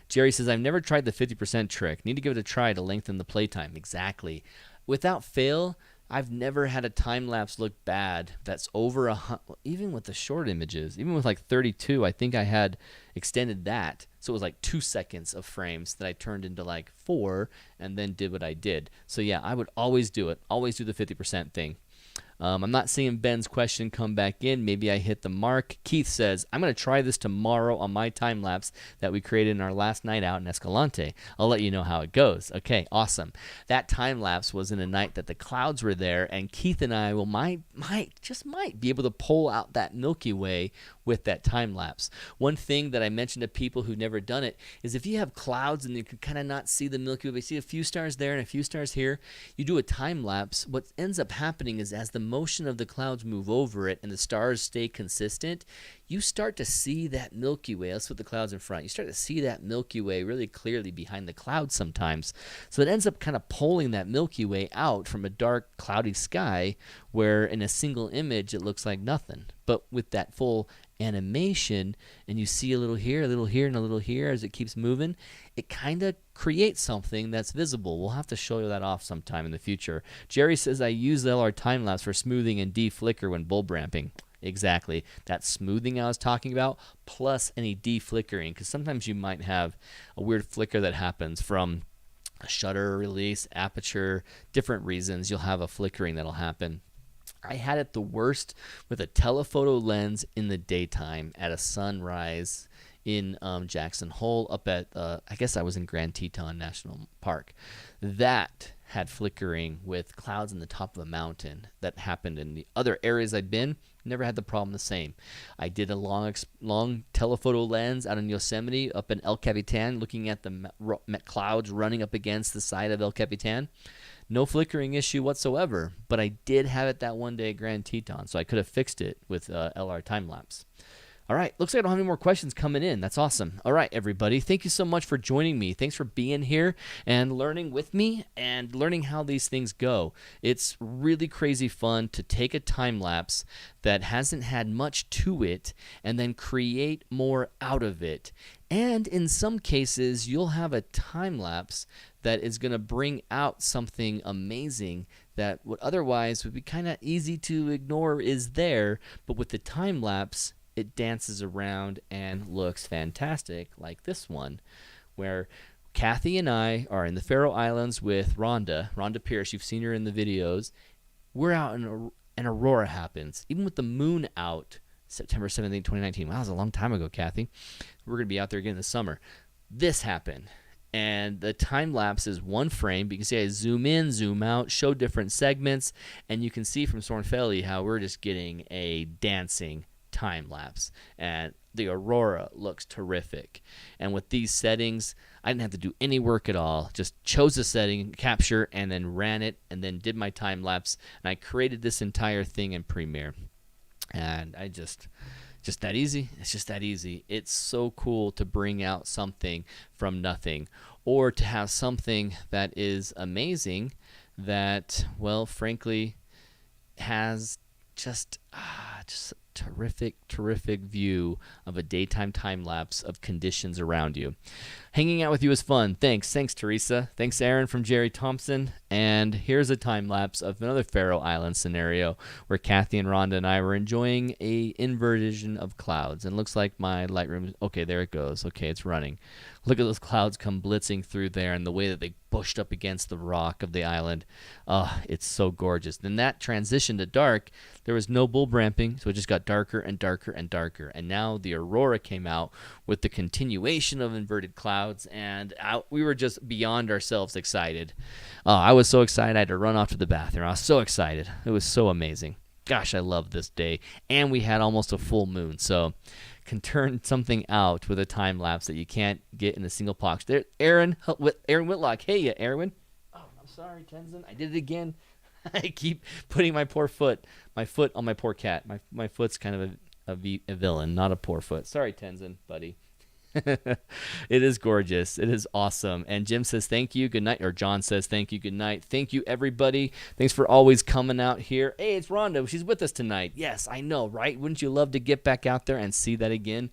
Jerry says, I've never tried the 50% trick. Need to give it a try to lengthen the playtime. Exactly. Without fail, I've never had a time lapse look bad that's over even with the short images, even with 32, I think I had extended that. So it was 2 seconds of frames that I turned into 4 and then did what I did. So yeah, I would always do it. Always do the 50% thing. I'm not seeing Ben's question come back in. Maybe I hit the mark. Keith says, I'm going to try this tomorrow on my time lapse that we created in our last night out in Escalante. I'll let you know how it goes. Okay, awesome. That time lapse was in a night that the clouds were there, and Keith and I might be able to pull out that Milky Way with that time lapse. One thing that I mentioned to people who've never done it is if you have clouds and you can kind of not see the Milky Way, but you see a few stars there and a few stars here, you do a time lapse. What ends up happening is as the motion of the clouds move over it and the stars stay consistent, you start to see that Milky Way. Let's put the clouds in front. You start to see that Milky Way really clearly behind the clouds sometimes. So it ends up kind of pulling that Milky Way out from a dark, cloudy sky where in a single image it looks like nothing. But with that full animation, and you see a little here, and a little here as it keeps moving, it kind of creates something that's visible. We'll have to show you that off sometime in the future. Jerry says, I use the LR time-lapse for smoothing and deflicker when bulb ramping. Exactly. That smoothing I was talking about, plus any deflickering, because sometimes you might have a weird flicker that happens from a shutter release, aperture, different reasons. You'll have a flickering that'll happen. I had it the worst with a telephoto lens in the daytime at a sunrise in Jackson Hole up at, I guess I was in Grand Teton National Park. That had flickering with clouds in the top of a mountain that happened in the other areas I'd been. Never had the problem the same. I did a long telephoto lens out in Yosemite up in El Capitan looking at the clouds running up against the side of El Capitan. No flickering issue whatsoever, but I did have it that one day at Grand Teton, so I could have fixed it with LR time-lapse. All right, looks like I don't have any more questions coming in. That's awesome. All right, everybody, thank you so much for joining me. Thanks for being here and learning with me and learning how these things go. It's really crazy fun to take a time lapse that hasn't had much to it and then create more out of it. And in some cases, you'll have a time lapse that is going to bring out something amazing that would otherwise would be kind of easy to ignore is there, but with the time lapse, it dances around and looks fantastic, like this one, where Kathy and I are in the Faroe Islands with Rhonda Pierce. You've seen her in the videos. We're out and an aurora happens, even with the moon out, September 17, 2019. Wow, that was a long time ago, Kathy. We're going to be out there again this summer. This happened. And the time lapse is one frame. But you can see I zoom in, zoom out, show different segments, and you can see from Sornfelli how we're just getting a dancing time lapse, and the aurora looks terrific. And with these settings, I didn't have to do any work at all. Just chose a setting, capture, and then ran it, and then did my time lapse. And I created this entire thing in Premiere. And I just that easy. It's just that easy. It's so cool to bring out something from nothing, or to have something that is amazing that, well, frankly, has just terrific view of a daytime time lapse of conditions around you. Hanging out with you is fun. Thanks Teresa. Thanks Aaron from Jerry Thompson. And here's a time lapse of another Faroe Island scenario where Kathy and Rhonda and I were enjoying a inversion of clouds. And it looks like my Lightroom, okay, there it goes. Okay, it's running. Look at those clouds come blitzing through there and the way that they pushed up against the rock of the island. It's so gorgeous. Then that transition to dark, there was no bulb ramping, so it just got darker and darker and darker. And now the aurora came out with the continuation of inverted clouds, and we were just beyond ourselves excited. I was so excited I had to run off to the bathroom. I was so excited. It was so amazing. Gosh, I love this day. And we had almost a full moon, so can turn something out with a time lapse that you can't get in a single box. There, Aaron Whitlock. Hey, Aaron. Oh, I'm sorry, Tenzin. I did it again. I keep putting my foot on my poor cat. My foot's kind of a villain, not a poor foot. Sorry, Tenzin, buddy. It is gorgeous. It is awesome. And Jim says thank you. Good night. Or John says thank you. Good night. Thank you, everybody. Thanks for always coming out here. Hey, it's Rhonda. She's with us tonight. Yes, I know, right? Wouldn't you love to get back out there and see that again?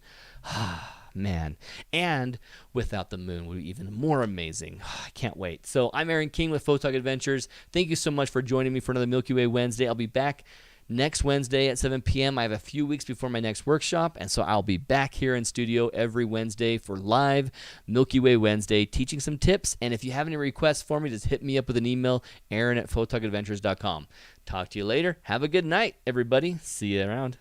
Man. And without the moon would be even more amazing. I can't wait. So I'm Aaron King with Photog Adventures. Thank you so much for joining me for another Milky Way Wednesday. I'll be back next Wednesday at 7 p.m. I have a few weeks before my next workshop, and so I'll be back here in studio every Wednesday for live Milky Way Wednesday, teaching some tips. And if you have any requests for me, just hit me up with an email, aaron@photogadventures.com. Talk to you later. Have a good night, everybody. See you around.